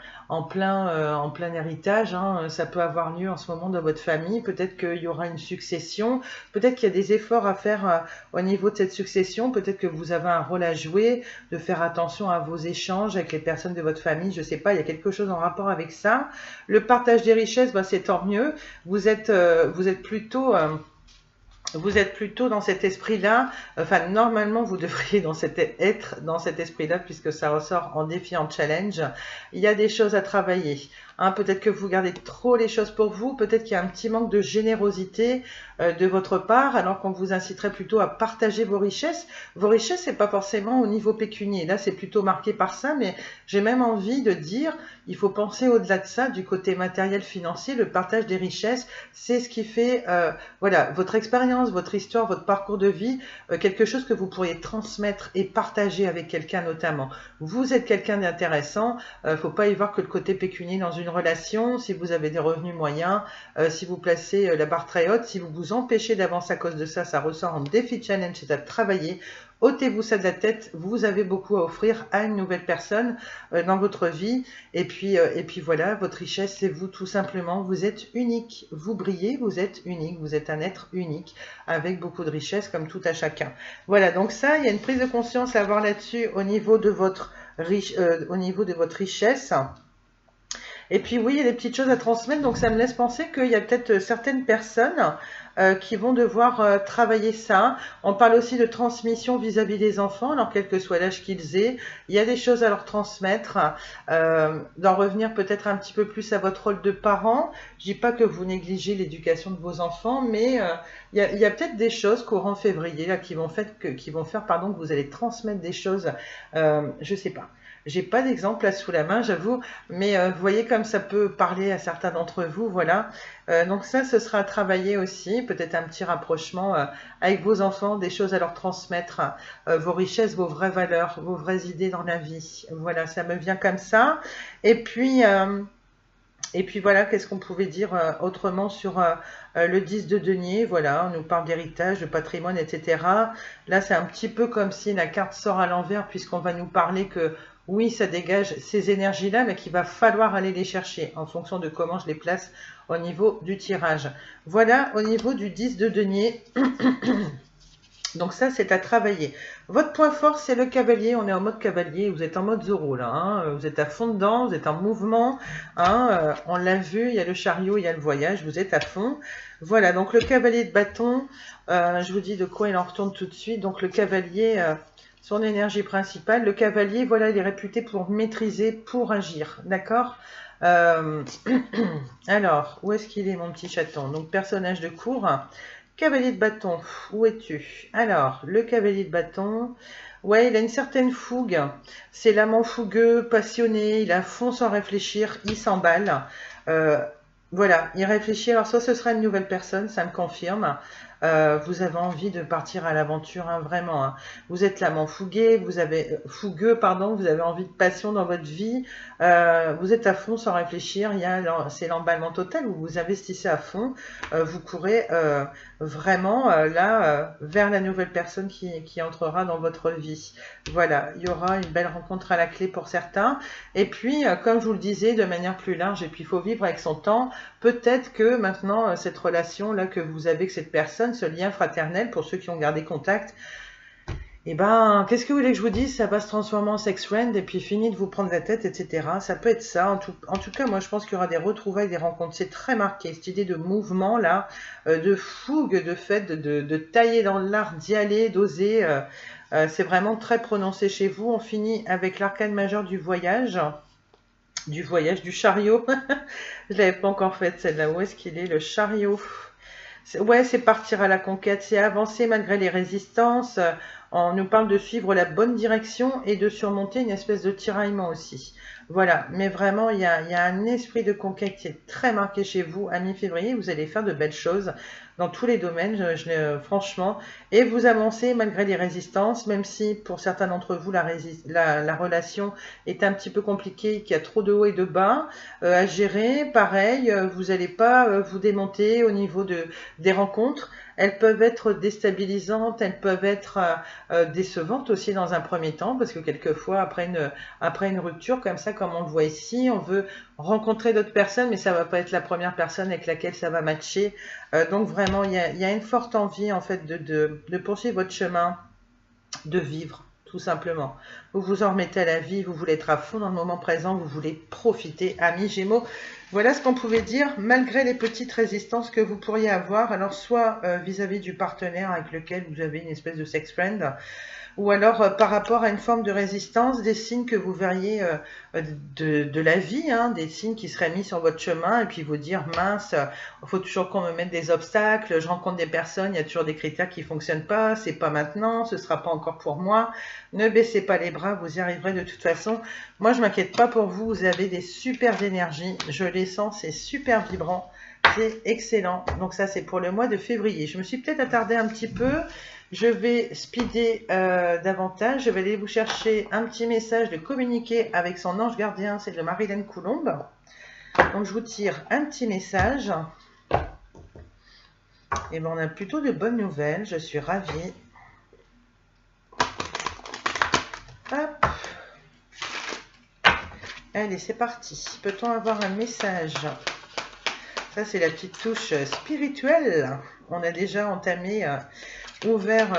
[SPEAKER 1] héritage. Hein. Ça peut avoir lieu en ce moment dans votre famille. Peut-être qu'il y aura une succession. Peut-être qu'il y a des efforts à faire au niveau de cette succession. Peut-être que vous avez un rôle à jouer, de faire attention à vos échanges avec les personnes de votre famille. Je ne sais pas, il y a quelque chose en rapport avec ça. Le partage des richesses, bah, c'est tant mieux. Vous êtes plutôt... Vous êtes plutôt dans cet esprit-là, enfin normalement vous devriez être dans cet esprit-là puisque ça ressort en défi, en challenge. Il y a des choses à travailler. Hein, peut-être que vous gardez trop les choses pour vous, peut-être qu'il y a un petit manque de générosité de votre part, alors qu'on vous inciterait plutôt à partager vos richesses. Vos richesses, c'est pas forcément au niveau pécunier. Là, c'est plutôt marqué par ça, mais j'ai même envie de dire, il faut penser au-delà de ça, du côté matériel, financier, le partage des richesses, c'est ce qui fait, voilà, votre expérience, votre histoire, votre parcours de vie, quelque chose que vous pourriez transmettre et partager avec quelqu'un notamment. Vous êtes quelqu'un d'intéressant, faut pas y voir que le côté pécunier dans une relation, si vous avez des revenus moyens, si vous placez la barre très haute, si vous vous empêchez d'avancer à cause de ça, ça ressort en défi challenge, c'est à travailler. Ôtez-vous ça de la tête, vous avez beaucoup à offrir à une nouvelle personne dans votre vie. Et puis voilà, votre richesse, c'est vous tout simplement. Vous êtes unique, vous brillez, vous êtes unique, vous êtes un être unique avec beaucoup de richesse comme tout à chacun. Voilà, donc ça, il y a une prise de conscience à avoir là-dessus au niveau de votre richesse. Et puis oui, il y a des petites choses à transmettre, donc ça me laisse penser qu'il y a peut-être certaines personnes qui vont devoir travailler ça. On parle aussi de transmission vis-à-vis des enfants, alors quel que soit l'âge qu'ils aient, il y a des choses à leur transmettre, d'en revenir peut-être un petit peu plus à votre rôle de parent. Je dis pas que vous négligez l'éducation de vos enfants, mais il y a peut-être des choses courant février là, qui vont faire pardon, que vous allez transmettre des choses, je sais pas. J'ai pas d'exemple là sous la main, j'avoue, mais vous voyez comme ça peut parler à certains d'entre vous, voilà. Donc ça, ce sera à travailler aussi, peut-être un petit rapprochement avec vos enfants, des choses à leur transmettre, vos richesses, vos vraies valeurs, vos vraies idées dans la vie. Voilà, ça me vient comme ça. Et puis voilà, qu'est-ce qu'on pouvait dire autrement sur le 10 de denier. Voilà, on nous parle d'héritage, de patrimoine, etc. Là, c'est un petit peu comme si la carte sort à l'envers, puisqu'on va nous parler que oui, ça dégage ces énergies-là, mais qu'il va falloir aller les chercher en fonction de comment je les place au niveau du tirage. Voilà, au niveau du 10 de denier. Donc ça, c'est à travailler. Votre point fort, c'est le cavalier. On est en mode cavalier. Vous êtes en mode Zorro, là. Hein. Vous êtes à fond dedans. Vous êtes en mouvement. Hein. On l'a vu. Il y a le chariot, il y a le voyage. Vous êtes à fond. Voilà. Donc, le cavalier de bâton. Je vous dis de quoi il en retourne tout de suite. Donc, le cavalier, son énergie principale. Le cavalier, voilà, il est réputé pour maîtriser, pour agir. D'accord. Alors, où est-ce qu'il est, mon petit chaton? Donc, personnage de cour. Cavalier de bâton, où es-tu? Alors, le cavalier de bâton, ouais, il a une certaine fougue. C'est l'amant fougueux, passionné, il est à fond sans réfléchir, il s'emballe. Voilà, il réfléchit. Alors, soit ce sera une nouvelle personne, ça me confirme. Vous avez envie de partir à l'aventure, hein, vraiment. Hein. Vous êtes l'amant fougueux, vous avez envie de passion dans votre vie. Vous êtes à fond sans réfléchir. C'est l'emballement total où vous investissez à fond. Vous courez vraiment là vers la nouvelle personne qui entrera dans votre vie. Voilà, il y aura une belle rencontre à la clé pour certains. Et puis, comme je vous le disais, de manière plus large, et puis il faut vivre avec son temps. Peut-être que maintenant, cette relation-là que vous avez avec cette personne, ce lien fraternel, pour ceux qui ont gardé contact, eh ben, qu'est-ce que vous voulez que je vous dise? Ça va se transformer en sex friend et puis fini de vous prendre la tête, etc. Ça peut être ça. En tout cas, moi, je pense qu'il y aura des retrouvailles, des rencontres. C'est très marqué, cette idée de mouvement, là, de fougue, de fait, de tailler dans l'art, d'y aller, d'oser. C'est vraiment très prononcé chez vous. On finit avec l'arcane majeur du voyage, du chariot. Je l'avais pas encore faite, celle-là. Où est-ce qu'il est, le chariot? Ouais, c'est partir à la conquête, c'est avancer malgré les résistances. On nous parle de suivre la bonne direction et de surmonter une espèce de tiraillement aussi. Voilà, mais vraiment, il y a un esprit de conquête qui est très marqué chez vous. À mi-février, vous allez faire de belles choses dans tous les domaines, franchement. Et vous avancez malgré les résistances, même si pour certains d'entre vous, la relation est un petit peu compliquée, qu'il y a trop de hauts et de bas à gérer. Pareil, vous n'allez pas vous démonter au niveau des rencontres. Elles peuvent être déstabilisantes, elles peuvent être décevantes aussi dans un premier temps, parce que quelquefois, après une rupture comme ça, comme on le voit ici, on veut rencontrer d'autres personnes, mais ça ne va pas être la première personne avec laquelle ça va matcher. Donc vraiment, il y a une forte envie en fait de poursuivre votre chemin, de vivre, tout simplement. Vous vous en remettez à la vie, vous voulez être à fond dans le moment présent, vous voulez profiter, amis Gémeaux. Voilà ce qu'on pouvait dire, malgré les petites résistances que vous pourriez avoir, alors soit vis-à-vis du partenaire avec lequel vous avez une espèce de sex friend, ou alors par rapport à une forme de résistance, des signes que vous verriez de la vie, hein, des signes qui seraient mis sur votre chemin, et puis vous dire, mince, il faut toujours qu'on me mette des obstacles, je rencontre des personnes, il y a toujours des critères qui ne fonctionnent pas, c'est pas maintenant, ce ne sera pas encore pour moi, ne baissez pas les bras, vous y arriverez de toute façon. Moi, je ne m'inquiète pas pour vous, vous avez des super énergies, je les sens, c'est super vibrant, c'est excellent. Donc ça, c'est pour le mois de février. Je me suis peut-être attardée un petit peu. Je vais speeder davantage. Je vais aller vous chercher un petit message de communiquer avec son ange gardien. C'est de Marilyn Coulombe. Donc, je vous tire un petit message. Et bien, on a plutôt de bonnes nouvelles. Je suis ravie. Hop. Allez, c'est parti. Peut-on avoir un message? Ça, c'est la petite touche spirituelle. On a déjà entamé... ouvert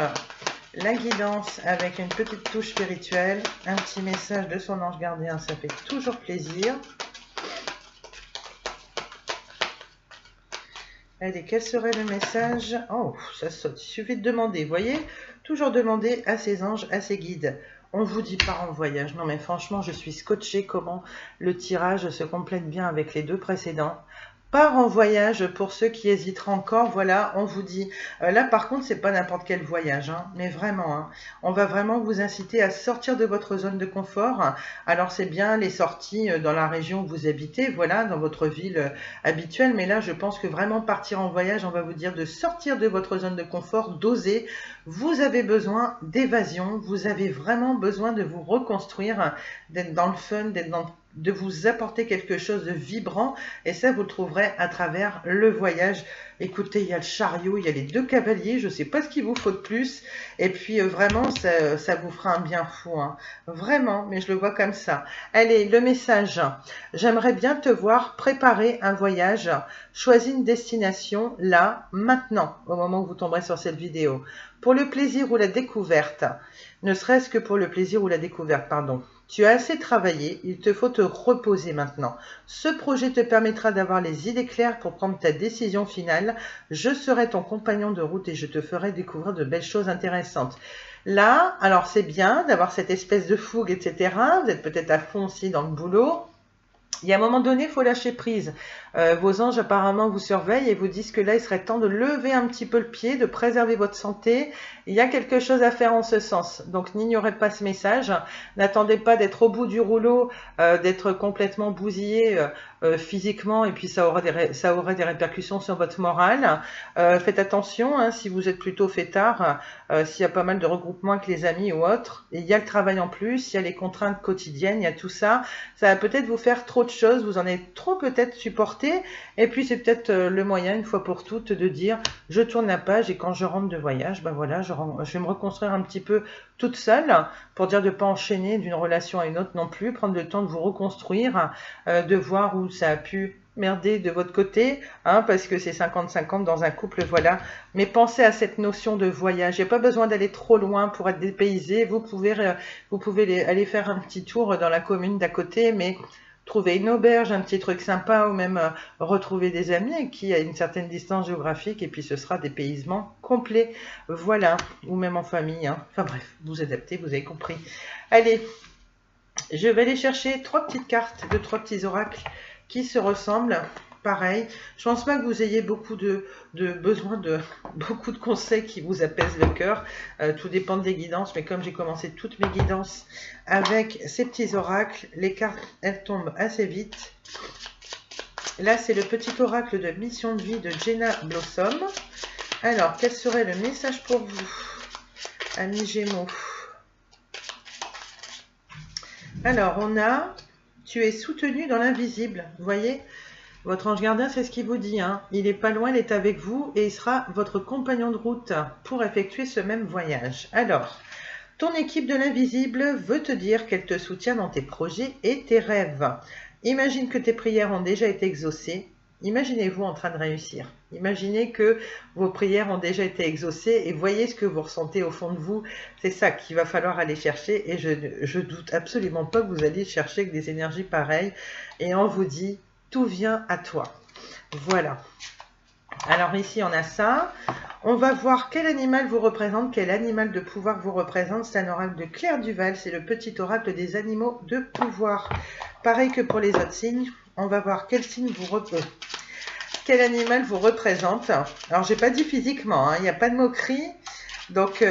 [SPEAKER 1] la guidance avec une petite touche spirituelle, un petit message de son ange gardien, ça fait toujours plaisir. Allez, quel serait le message? Oh, ça saute. Il suffit de demander. Vous voyez? Toujours demander à ses anges, à ses guides. On vous dit part en voyage. Non, mais franchement, je suis scotchée comment le tirage se complète bien avec les deux précédents. Part en voyage pour ceux qui hésiteraient encore. Voilà, on vous dit. Là, par contre, c'est pas n'importe quel voyage, hein, mais vraiment. Hein, on va vraiment vous inciter à sortir de votre zone de confort. Alors, c'est bien les sorties dans la région où vous habitez, voilà, dans votre ville habituelle. Mais là, je pense que vraiment partir en voyage, on va vous dire de sortir de votre zone de confort, d'oser. Vous avez besoin d'évasion. Vous avez vraiment besoin de vous reconstruire, d'être dans le fun, de vous apporter quelque chose de vibrant, et ça vous le trouverez à travers le voyage. Écoutez, il y a le chariot, il y a les deux cavaliers, je ne sais pas ce qu'il vous faut de plus, et puis vraiment ça vous fera un bien fou, hein. Vraiment, mais je le vois comme ça. Allez, le message: j'aimerais bien te voir préparer un voyage, choisis une destination là, maintenant, au moment où vous tomberez sur cette vidéo, pour le plaisir ou la découverte, ne serait-ce que pour le plaisir ou la découverte, pardon. Tu as assez travaillé, il te faut te reposer maintenant. Ce projet te permettra d'avoir les idées claires pour prendre ta décision finale. Je serai ton compagnon de route et je te ferai découvrir de belles choses intéressantes. Là, alors c'est bien d'avoir cette espèce de fougue, etc. Vous êtes peut-être à fond aussi dans le boulot. Il y a un moment donné, il faut lâcher prise. Vos anges apparemment vous surveillent et vous disent que là, il serait temps de lever un petit peu le pied, de préserver votre santé. Il y a quelque chose à faire en ce sens. Donc, n'ignorez pas ce message. N'attendez pas d'être au bout du rouleau, d'être complètement bousillé physiquement, et puis ça aurait des répercussions sur votre morale. Faites attention, hein, si vous êtes plutôt fêtard, s'il y a pas mal de regroupements avec les amis ou autres. Et il y a le travail en plus, il y a les contraintes quotidiennes, il y a tout ça. Ça va peut-être vous faire trop de choses, vous en avez trop peut-être supporté. Et puis c'est peut-être le moyen, une fois pour toutes, de dire je tourne la page et quand je rentre de voyage, ben voilà, je vais me reconstruire un petit peu toute seule, pour dire de ne pas enchaîner d'une relation à une autre non plus, prendre le temps de vous reconstruire, de voir où ça a pu merder de votre côté, hein, parce que c'est 50-50 dans un couple, voilà. Mais pensez à cette notion de voyage. Il n'y a pas besoin d'aller trop loin pour être dépaysé. Vous pouvez aller faire un petit tour dans la commune d'à côté, mais trouver une auberge, un petit truc sympa, ou même retrouver des amis qui à une certaine distance géographique, et puis ce sera dépaysement complet. Voilà, ou même en famille, hein. Enfin bref, vous adaptez, vous avez compris. Allez, je vais aller chercher 3 petites cartes de 3 petits oracles qui se ressemblent. Pareil, je pense pas que vous ayez beaucoup de besoin de beaucoup de conseils qui vous apaisent le cœur. Tout dépend des guidances, mais comme j'ai commencé toutes mes guidances avec ces petits oracles, les cartes elles tombent assez vite. Là, c'est le petit oracle de mission de vie de Jenna Blossom. Alors, quel serait le message pour vous, amis Gémeaux? Alors, on a « Tu es soutenu dans l'invisible ». Vous voyez, votre ange gardien, c'est ce qu'il vous dit, hein. Il n'est pas loin, il est avec vous et il sera votre compagnon de route pour effectuer ce même voyage. Alors, ton équipe de l'invisible veut te dire qu'elle te soutient dans tes projets et tes rêves. Imagine que tes prières ont déjà été exaucées. Imaginez-vous en train de réussir. Imaginez que vos prières ont déjà été exaucées et voyez ce que vous ressentez au fond de vous. C'est ça qu'il va falloir aller chercher et je doute absolument pas que vous alliez chercher avec des énergies pareilles. Et on vous dit, tout vient à toi. Voilà. Alors ici, on a ça. On va voir quel animal vous représente, quel animal de pouvoir vous représente. C'est un oracle de Claire Duval, c'est le petit oracle des animaux de pouvoir. Pareil que pour les autres signes, on va voir quel signe vous représente. Quel animal vous représente. Alors, j'ai pas dit physiquement, hein, il n'y a pas de moquerie. Donc,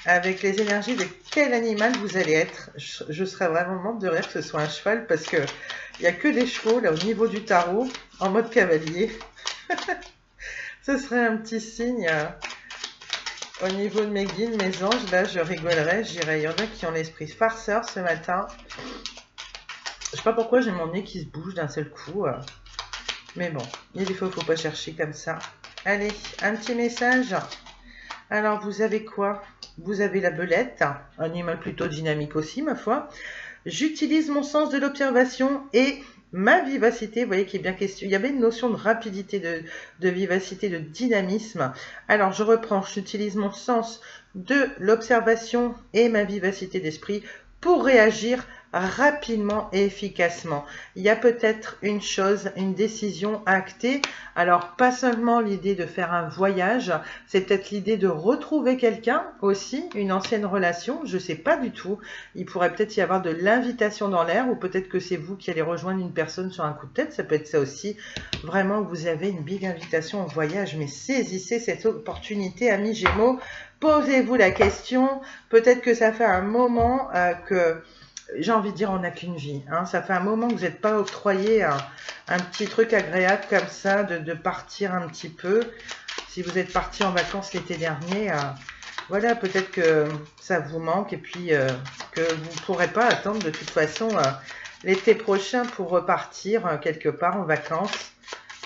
[SPEAKER 1] avec les énergies de quel animal vous allez être, je serais vraiment morte de rire que ce soit un cheval, parce que il n'y a que des chevaux, là, au niveau du tarot, en mode cavalier. Ce serait un petit signe au niveau de mes guides, mes anges. Là, je rigolerais, je dirais, il y en a qui ont l'esprit farceur ce matin. Je sais pas pourquoi j'ai mon nez qui se bouge d'un seul coup. Mais bon, il y a des fois, il ne faut pas chercher comme ça. Allez, un petit message. Alors, vous avez quoi? Vous avez la belette, un animal plutôt dynamique aussi, ma foi. J'utilise mon sens de l'observation et ma vivacité. Vous voyez qu'il est bien question. Il y avait une notion de rapidité, de vivacité, de dynamisme. Alors, je reprends. J'utilise mon sens de l'observation et ma vivacité d'esprit pour réagir rapidement et efficacement. Il y a peut-être une chose, une décision à acter. Alors, pas seulement l'idée de faire un voyage, c'est peut-être l'idée de retrouver quelqu'un aussi, une ancienne relation, je ne sais pas du tout. Il pourrait peut-être y avoir de l'invitation dans l'air, ou peut-être que c'est vous qui allez rejoindre une personne sur un coup de tête, ça peut être ça aussi. Vraiment, vous avez une big invitation au voyage, mais saisissez cette opportunité, amis Gémeaux. Posez-vous la question, peut-être que ça fait un moment que j'ai envie de dire, on n'a qu'une vie. Hein. Ça fait un moment que vous n'êtes pas octroyé un petit truc agréable comme ça, de partir un petit peu. Si vous êtes parti en vacances l'été dernier, voilà, peut-être que ça vous manque et puis que vous ne pourrez pas attendre de toute façon l'été prochain pour repartir quelque part en vacances.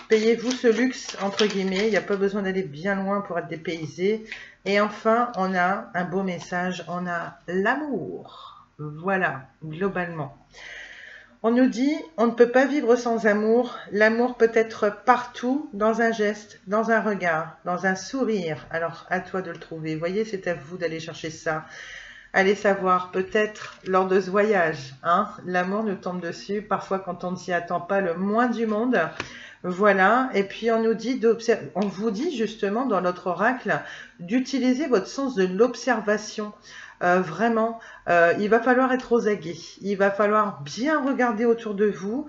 [SPEAKER 1] Payez-vous ce luxe, entre guillemets, il n'y a pas besoin d'aller bien loin pour être dépaysé. Et enfin, on a un beau message, on a l'amour. Voilà, globalement. On nous dit, on ne peut pas vivre sans amour. L'amour peut être partout, dans un geste, dans un regard, dans un sourire. Alors, à toi de le trouver. Vous voyez, c'est à vous d'aller chercher ça. Allez savoir, peut-être lors de ce voyage, hein, l'amour nous tombe dessus, parfois quand on ne s'y attend pas le moins du monde. Voilà, et puis on vous dit justement dans notre oracle d'utiliser votre sens de l'observation. Vraiment, il va falloir être aux aguets, il va falloir bien regarder autour de vous.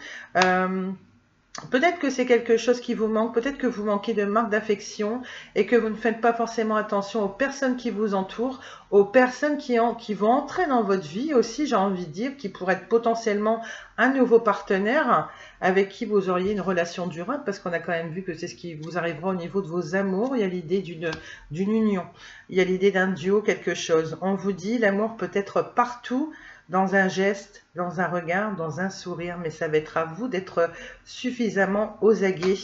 [SPEAKER 1] Peut-être que c'est quelque chose qui vous manque, peut-être que vous manquez de marque d'affection et que vous ne faites pas forcément attention aux personnes qui vous entourent, aux personnes qui vont entrer dans votre vie aussi, j'ai envie de dire, qui pourraient être potentiellement un nouveau partenaire avec qui vous auriez une relation durable, parce qu'on a quand même vu que c'est ce qui vous arrivera au niveau de vos amours. Il y a l'idée d'une union, il y a l'idée d'un duo, quelque chose. On vous dit, l'amour peut être partout, dans un geste, dans un regard, dans un sourire, mais ça va être à vous d'être suffisamment aux aguets,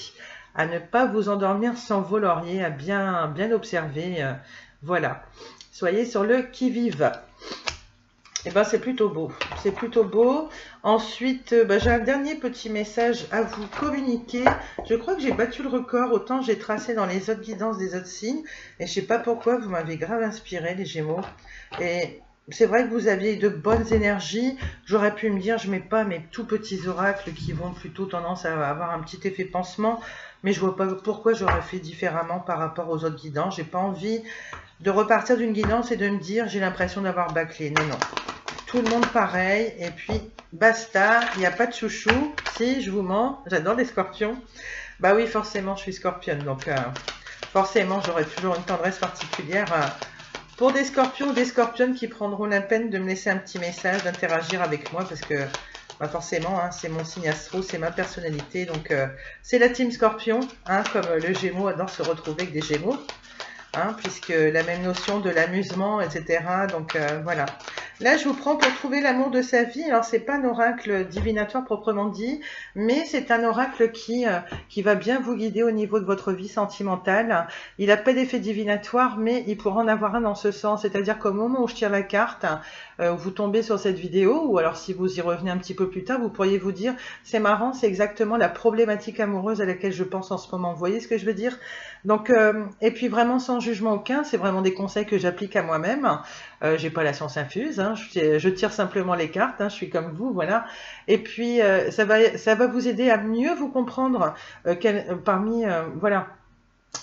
[SPEAKER 1] à ne pas vous endormir sans vos lauriers, à bien observer. Voilà, soyez sur le qui-vive. Et ben c'est plutôt beau, c'est plutôt beau. Ensuite, j'ai un dernier petit message à vous communiquer. Je crois que j'ai battu le record, autant j'ai tracé dans les autres guidances des autres signes, et je sais pas pourquoi, vous m'avez grave inspiré les Gémeaux. Et c'est vrai que vous aviez de bonnes énergies. J'aurais pu me dire, je mets pas mes tout petits oracles qui vont plutôt tendance à avoir un petit effet pansement, mais je vois pas pourquoi j'aurais fait différemment par rapport aux autres guidances. J'ai pas envie de repartir d'une guidance et de me dire, j'ai l'impression d'avoir bâclé. Non, non. Tout le monde pareil, et puis basta, il n'y a pas de chouchou. Si, je vous mens, j'adore les scorpions. Bah oui, forcément, je suis scorpionne, donc forcément, j'aurai toujours une tendresse particulière pour des scorpions ou des scorpionnes qui prendront la peine de me laisser un petit message, d'interagir avec moi, parce que bah forcément, hein, c'est mon signe astro, c'est ma personnalité, donc c'est la team scorpion, hein, comme le Gémeaux adore se retrouver avec des Gémeaux, hein, puisque la même notion de l'amusement, etc. Donc voilà. Là, je vous prends pour trouver l'amour de sa vie. Alors, c'est pas un oracle divinatoire proprement dit, mais c'est un oracle qui va bien vous guider au niveau de votre vie sentimentale. Il n'a pas d'effet divinatoire, mais il pourra en avoir un dans ce sens. C'est-à-dire qu'au moment où je tire la carte, vous tombez sur cette vidéo, ou alors si vous y revenez un petit peu plus tard, vous pourriez vous dire, c'est marrant, c'est exactement la problématique amoureuse à laquelle je pense en ce moment. Vous voyez ce que je veux dire? Donc, et puis vraiment sans jugement aucun, c'est vraiment des conseils que j'applique à moi-même. J'ai pas la science infuse, hein, je tire simplement les cartes, hein, je suis comme vous, voilà. Et puis ça va vous aider à mieux vous comprendre voilà,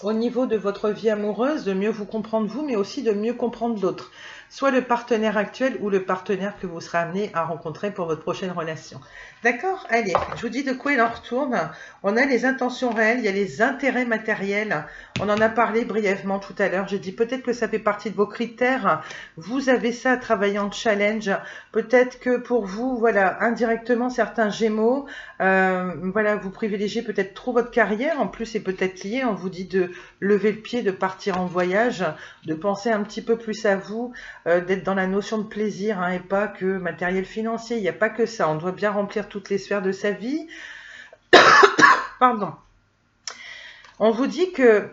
[SPEAKER 1] au niveau de votre vie amoureuse, de mieux vous comprendre vous, mais aussi de mieux comprendre l'autre, soit le partenaire actuel ou le partenaire que vous serez amené à rencontrer pour votre prochaine relation. D'accord? Allez, je vous dis de quoi il en retourne. On a les intentions réelles, il y a les intérêts matériels. On en a parlé brièvement tout à l'heure. J'ai dit peut-être que ça fait partie de vos critères. Vous avez ça à travailler en challenge. Peut-être que pour vous, voilà, indirectement, certains Gémeaux, voilà, vous privilégiez peut-être trop votre carrière. En plus, c'est peut-être lié. On vous dit de lever le pied, de partir en voyage, de penser un petit peu plus à vous, d'être dans la notion de plaisir, hein, et pas que matériel financier. Il n'y a pas que ça. On doit bien remplir toutes les sphères de sa vie. Pardon. On vous dit que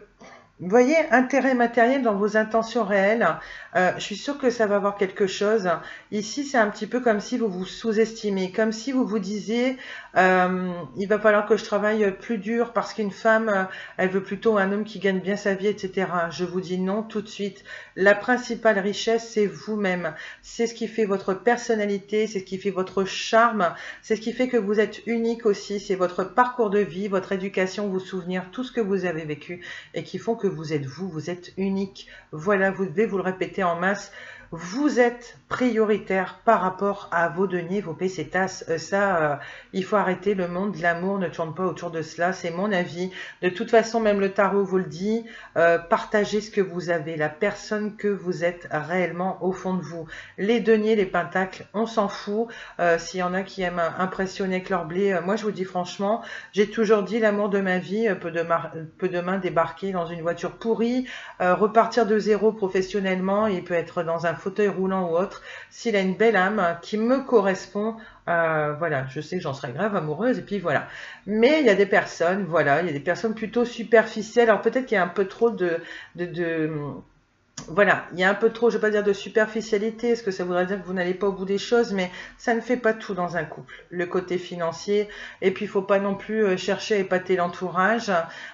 [SPEAKER 1] Vous voyez, intérêt matériel dans vos intentions réelles, je suis sûre que ça va avoir quelque chose. Ici, c'est un petit peu comme si vous vous sous-estimez, comme si vous vous disiez, il va falloir que je travaille plus dur parce qu'une femme, elle veut plutôt un homme qui gagne bien sa vie, etc. Je vous dis non tout de suite. La principale richesse, c'est vous-même. C'est ce qui fait votre personnalité, c'est ce qui fait votre charme, c'est ce qui fait que vous êtes unique aussi. C'est votre parcours de vie, votre éducation, vos souvenirs, tout ce que vous avez vécu et qui font que vous êtes vous, vous êtes unique. Voilà, vous devez vous le répéter en masse. Vous êtes prioritaire par rapport à vos deniers, vos pesetas. Il faut arrêter. Le monde de l'amour ne tourne pas autour de cela. C'est mon avis. De toute façon, même le tarot vous le dit. Partagez ce que vous avez, la personne que vous êtes réellement au fond de vous. Les deniers, les pentacles, on s'en fout. S'il y en a qui aiment impressionner avec leur blé, moi je vous dis franchement, j'ai toujours dit l'amour de ma vie peut demain débarquer dans une voiture pourrie, repartir de zéro professionnellement. Il peut être dans un fauteuil roulant ou autre. S'il a une belle âme qui me correspond, voilà, je sais que j'en serais grave amoureuse et puis voilà. Mais il y a des personnes, voilà, il y a des personnes plutôt superficielles. Alors peut-être qu'il y a un peu trop voilà, il y a un peu trop, je ne vais pas dire de superficialité, parce que ça voudrait dire que vous n'allez pas au bout des choses, mais ça ne fait pas tout dans un couple. Le côté financier, et puis il ne faut pas non plus chercher à épater l'entourage,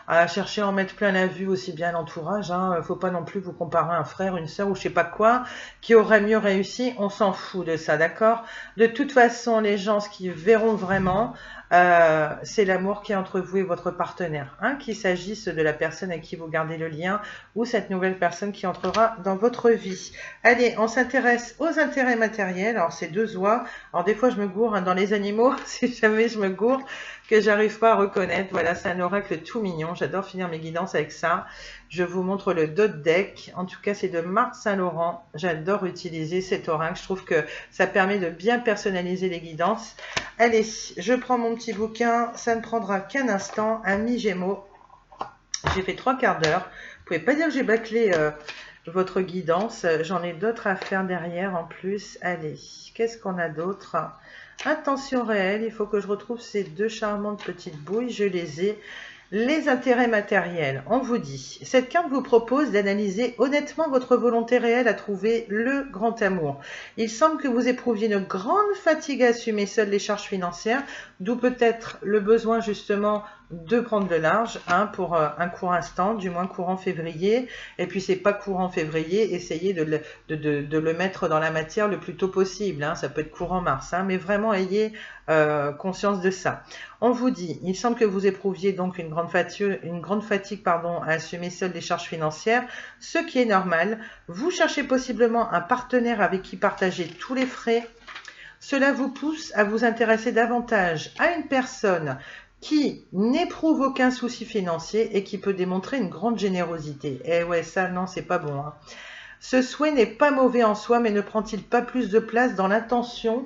[SPEAKER 1] à chercher à en mettre plein la vue aussi bien l'entourage. Il ne faut pas non plus vous comparer à un frère, une soeur ou je sais pas quoi, qui aurait mieux réussi. On s'en fout de ça, d'accord? De toute façon, les gens, ce qu'ils verront vraiment, c'est l'amour qui est entre vous et votre partenaire, hein, qu'il s'agisse de la personne avec qui vous gardez le lien ou cette nouvelle personne qui entrera dans votre vie. Allez, on s'intéresse aux intérêts matériels. Alors, c'est deux oies. Alors, des fois, je me gourre hein, dans les animaux, si jamais je me gourre, que j'arrive pas à reconnaître. Voilà, c'est un oracle tout mignon. J'adore finir mes guidances avec ça. Je vous montre le dot deck. En tout cas, c'est de Marc Saint-Laurent. J'adore utiliser cet oracle. Je trouve que ça permet de bien personnaliser les guidances. Allez, je prends mon petit bouquin. Ça ne prendra qu'un instant. Ami Gémeaux. J'ai fait 3 quarts d'heure. Vous pouvez pas dire que j'ai bâclé votre guidance. J'en ai d'autres à faire derrière en plus. Allez, qu'est-ce qu'on a d'autre? Intention réelle. Il faut que je retrouve ces deux charmantes petites bouilles. Je les ai. Les intérêts matériels, on vous dit. Cette carte vous propose d'analyser honnêtement votre volonté réelle à trouver le grand amour. Il semble que vous éprouviez une grande fatigue à assumer seul les charges financières, d'où peut-être le besoin justement de prendre le large hein, pour un court instant, du moins courant février. Et puis c'est pas courant février, essayez de le mettre dans la matière le plus tôt possible. Hein, ça peut être courant mars, hein, mais vraiment ayez conscience de ça. On vous dit, il semble que vous éprouviez donc une grande fatigue à assumer seul les charges financières, ce qui est normal. Vous cherchez possiblement un partenaire avec qui partager tous les frais. Cela vous pousse à vous intéresser davantage à une personne qui n'éprouve aucun souci financier et qui peut démontrer une grande générosité. Eh ouais, ça, non, c'est pas bon. Hein. Ce souhait n'est pas mauvais en soi, mais ne prend-il pas plus de place dans l'intention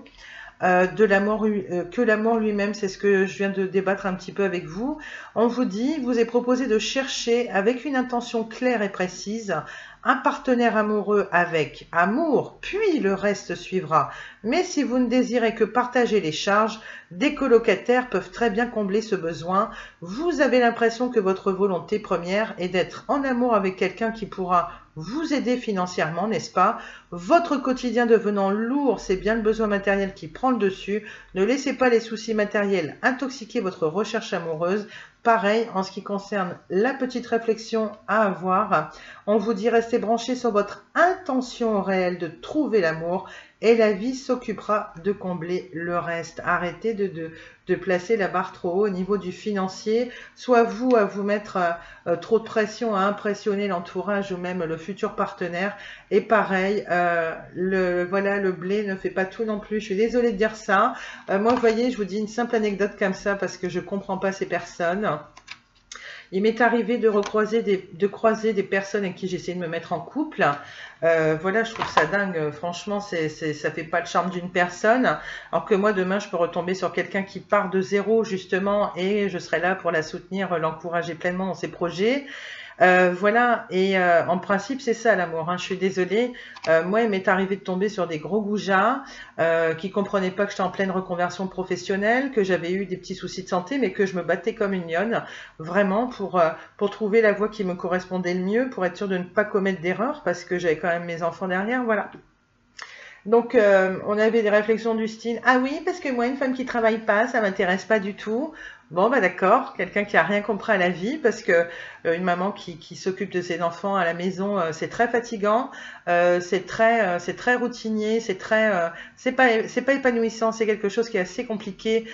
[SPEAKER 1] de l'amour que l'amour lui-même? C'est ce que je viens de débattre un petit peu avec vous. On vous dit, vous est proposé de chercher avec une intention claire et précise un partenaire amoureux avec amour, puis le reste suivra. Mais si vous ne désirez que partager les charges, des colocataires peuvent très bien combler ce besoin. Vous avez l'impression que votre volonté première est d'être en amour avec quelqu'un qui pourra vous aider financièrement, n'est-ce pas? Votre quotidien devenant lourd, c'est bien le besoin matériel qui prend le dessus. Ne laissez pas les soucis matériels intoxiquer votre recherche amoureuse. Pareil, en ce qui concerne la petite réflexion à avoir, on vous dit restez branché sur votre intention réelle de trouver l'amour et la vie s'occupera de combler le reste. Arrêtez de placer la barre trop haut au niveau du financier, soit vous à vous mettre trop de pression à impressionner l'entourage ou même le futur partenaire. Et pareil, le blé ne fait pas tout non plus. Je suis désolée de dire ça. Moi, vous voyez, je vous dis une simple anecdote comme ça parce que je ne comprends pas ces personnes. Il m'est arrivé de croiser des personnes avec qui j'essaie de me mettre en couple. Voilà, je trouve ça dingue. Franchement, ça fait pas le charme d'une personne. Alors que moi, demain, je peux retomber sur quelqu'un qui part de zéro, justement, et je serai là pour la soutenir, l'encourager pleinement dans ses projets. Voilà, et en principe, c'est ça l'amour. Hein. Je suis désolée. Moi, il m'est arrivé de tomber sur des gros goujats qui comprenaient pas que j'étais en pleine reconversion professionnelle, que j'avais eu des petits soucis de santé, mais que je me battais comme une lionne, vraiment, pour trouver la voie qui me correspondait le mieux, pour être sûre de ne pas commettre d'erreur, parce que j'avais quand même mes enfants derrière, voilà. Donc, on avait des réflexions du style « Ah oui, parce que moi, une femme qui travaille pas, ça m'intéresse pas du tout. » Bon, bah d'accord, quelqu'un qui a rien compris à la vie, parce que une maman qui s'occupe de ses enfants à la maison, c'est très fatigant, c'est très routinier, c'est pas épanouissant, c'est quelque chose qui est assez compliqué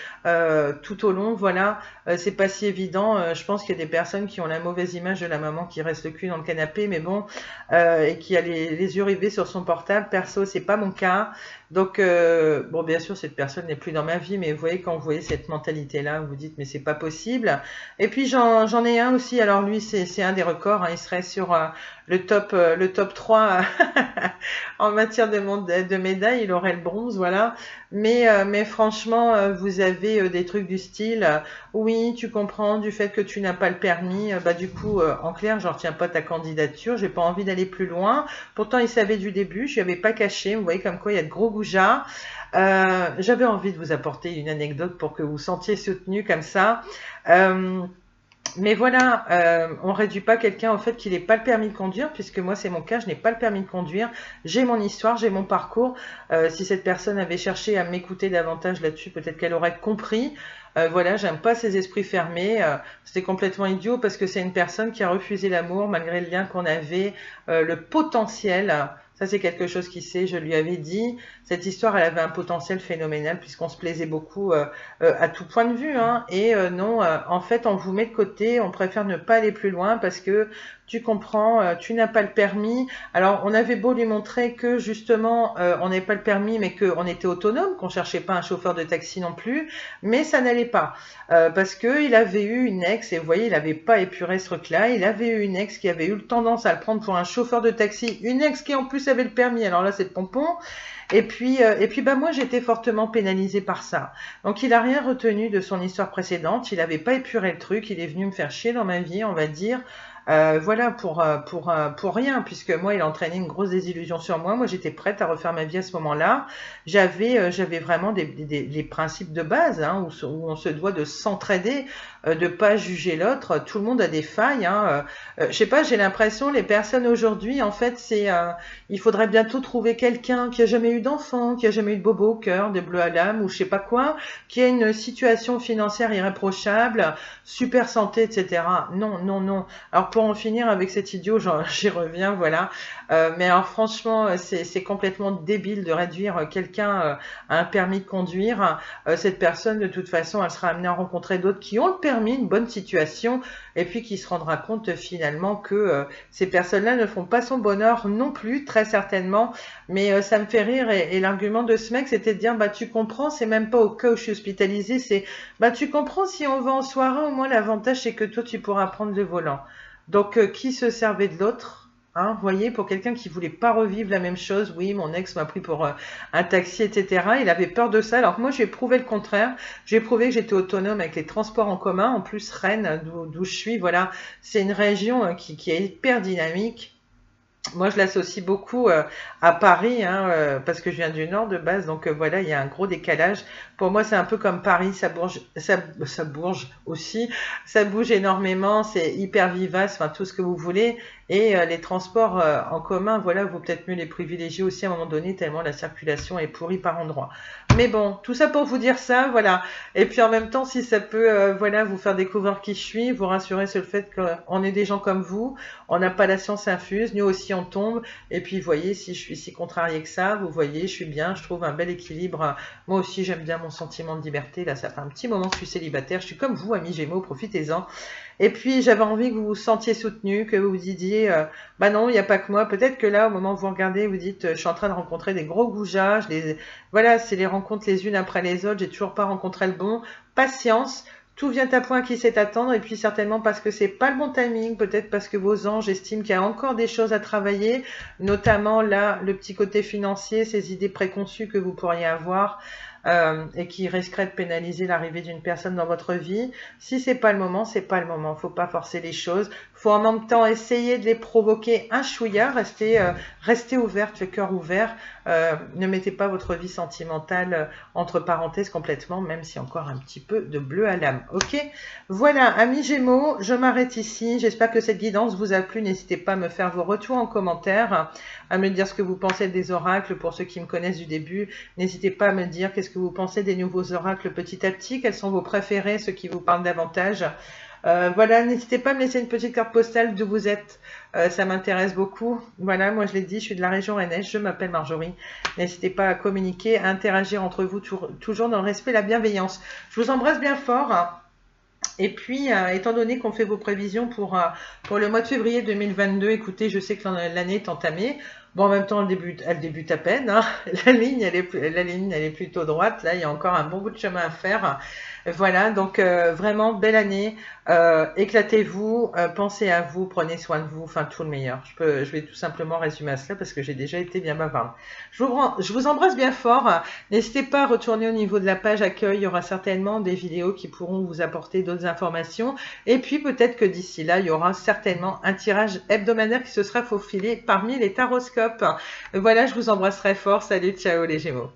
[SPEAKER 1] tout au long, voilà. C'est pas si évident. Je pense qu'il y a des personnes qui ont la mauvaise image de la maman qui reste le cul dans le canapé, mais bon, et qui a les yeux rivés sur son portable. Perso, c'est pas mon cas. Donc, bon, bien sûr, cette personne n'est plus dans ma vie, mais vous voyez, quand vous voyez cette mentalité-là, vous vous dites, mais c'est pas possible. Et puis, j'en ai un aussi. Alors, lui, c'est un des records. Hein, il serait sur le top 3 en matière de médailles. Il aurait le bronze, voilà. Mais franchement, vous avez des trucs du style, oui, tu comprends du fait que tu n'as pas le permis. Bah, du coup, en clair, je ne retiens pas ta candidature. J'ai pas envie d'aller plus loin. Pourtant, il savait du début. Je lui avais pas caché. Vous voyez comme quoi il y a de gros goujats. J'avais envie de vous apporter une anecdote pour que vous sentiez soutenu comme ça. Mais voilà, on réduit pas quelqu'un au fait qu'il n'ait pas le permis de conduire, puisque moi c'est mon cas, je n'ai pas le permis de conduire, j'ai mon histoire, j'ai mon parcours. Si cette personne avait cherché à m'écouter davantage là-dessus, peut-être qu'elle aurait compris. Voilà, j'aime pas ces esprits fermés. C'était complètement idiot parce que c'est une personne qui a refusé l'amour malgré le lien qu'on avait, le potentiel. Ça, c'est quelque chose qu'il sait, je lui avais dit. Cette histoire, elle avait un potentiel phénoménal puisqu'on se plaisait beaucoup à tout point de vue. Hein. Et non, en fait, on vous met de côté, on préfère ne pas aller plus loin parce que tu comprends, tu n'as pas le permis. Alors, on avait beau lui montrer que justement, on n'avait pas le permis, mais qu'on était autonome, qu'on cherchait pas un chauffeur de taxi non plus, mais ça n'allait pas. Parce qu'il avait eu une ex, et vous voyez, il n'avait pas épuré ce truc-là, il avait eu une ex qui avait eu tendance à le prendre pour un chauffeur de taxi, une ex qui en plus avait le permis, alors là c'est le pompon. Et puis bah moi j'étais fortement pénalisée par ça. Donc il a rien retenu de son histoire précédente, il n'avait pas épuré le truc, il est venu me faire chier dans ma vie, on va dire. Voilà, pour rien, puisque moi, il a entraîné une grosse désillusion sur moi. Moi, j'étais prête à refaire ma vie à ce moment-là. J'avais vraiment les principes de base, hein, où on se doit de s'entraider, de pas juger l'autre. Tout le monde a des failles. Hein. Je sais pas, j'ai l'impression, les personnes aujourd'hui, en fait, il faudrait bientôt trouver quelqu'un qui a jamais eu d'enfant, qui a jamais eu de bobo au cœur, de bleu à l'âme, ou je sais pas quoi, qui a une situation financière irréprochable, super santé, etc. Non, non, non. Alors pour en finir avec cet idiot, j'y reviens, voilà. Mais alors franchement, c'est complètement débile de réduire quelqu'un à un permis de conduire. Cette personne, de toute façon, elle sera amenée à rencontrer d'autres qui ont le permis, une bonne situation, et puis qui se rendra compte finalement que ces personnes-là ne font pas son bonheur non plus, très certainement. Mais ça me fait rire, et l'argument de ce mec, c'était de dire, bah tu comprends, c'est même pas au cas où je suis hospitalisée, c'est, bah tu comprends, si on va en soirée, au moins l'avantage c'est que toi tu pourras prendre le volant. Donc, qui se servait de l'autre, hein, vous voyez, pour quelqu'un qui voulait pas revivre la même chose, oui, mon ex m'a pris pour un taxi, etc. Il avait peur de ça, alors que moi, j'ai prouvé le contraire. J'ai prouvé que j'étais autonome avec les transports en commun. En plus, Rennes, d'où je suis, voilà, c'est une région qui est hyper dynamique. Moi, je l'associe beaucoup à Paris, hein, parce que je viens du Nord de base, donc voilà, il y a un gros décalage. Pour moi, c'est un peu comme Paris, ça bouge aussi, ça bouge énormément, c'est hyper vivace, enfin tout ce que vous voulez. Et les transports en commun, voilà, vaut peut-être mieux les privilégier aussi à un moment donné, tellement la circulation est pourrie par endroits. Mais bon, tout ça pour vous dire ça, voilà. Et puis en même temps, si ça peut, voilà, vous faire découvrir qui je suis, vous rassurer sur le fait qu'on est des gens comme vous, on n'a pas la science infuse, nous aussi on tombe. Et puis, vous voyez, si je suis si contrariée que ça, vous voyez, je suis bien, je trouve un bel équilibre. Moi aussi, j'aime bien mon sentiment de liberté. Là, ça fait un petit moment que je suis célibataire. Je suis comme vous, amis Gémeaux, profitez-en. Et puis, j'avais envie que vous vous sentiez soutenu, que vous vous disiez, bah non, il n'y a pas que moi. Peut-être que là, au moment où vous regardez, vous dites, je suis en train de rencontrer des gros goujats. Voilà, c'est les rencontres les unes après les autres. J'ai toujours pas rencontré le bon. Patience. Tout vient à point qui sait attendre, et puis certainement parce que c'est pas le bon timing, peut-être parce que vos anges estiment qu'il y a encore des choses à travailler, notamment là, le petit côté financier, ces idées préconçues que vous pourriez avoir. et qui risquerait de pénaliser l'arrivée d'une personne dans votre vie. Si c'est pas le moment, c'est pas le moment. Faut pas forcer les choses. Faut en même temps essayer de les provoquer un chouïa. Restez ouverte, le cœur ouvert. Ne mettez pas votre vie sentimentale entre parenthèses complètement, même s'il y a encore un petit peu de bleu à l'âme. Ok, voilà, amis Gémeaux, je m'arrête ici. J'espère que cette guidance vous a plu. N'hésitez pas à me faire vos retours en commentaire, à me dire ce que vous pensez des oracles pour ceux qui me connaissent du début. N'hésitez pas à me dire qu'est-ce que vous pensez des nouveaux oracles petit à petit, quels sont vos préférés, ceux qui vous parlent davantage. Voilà, n'hésitez pas à me laisser une petite carte postale d'où vous êtes, ça m'intéresse beaucoup. Voilà, moi je l'ai dit, je suis de la région rennaise, je m'appelle Marjorie. N'hésitez pas à communiquer, à interagir entre vous, toujours dans le respect et la bienveillance. Je vous embrasse bien fort. Et puis, étant donné qu'on fait vos prévisions pour le mois de février 2022, écoutez, je sais que l'année est entamée. Bon, en même temps, elle débute à peine. Hein. La ligne, elle est plutôt droite. Là, il y a encore un bon bout de chemin à faire. Voilà, donc vraiment, belle année. Éclatez-vous, pensez à vous, prenez soin de vous, enfin tout le meilleur. Je vais tout simplement résumer à cela parce que j'ai déjà été bien bavarde. Je vous embrasse bien fort. N'hésitez pas à retourner au niveau de la page accueil. Il y aura certainement des vidéos qui pourront vous apporter d'autres informations. Et puis peut-être que d'ici là, il y aura certainement un tirage hebdomadaire qui se sera faufilé parmi les taroscopes. Voilà, je vous embrasse très fort. Salut, ciao les Gémeaux.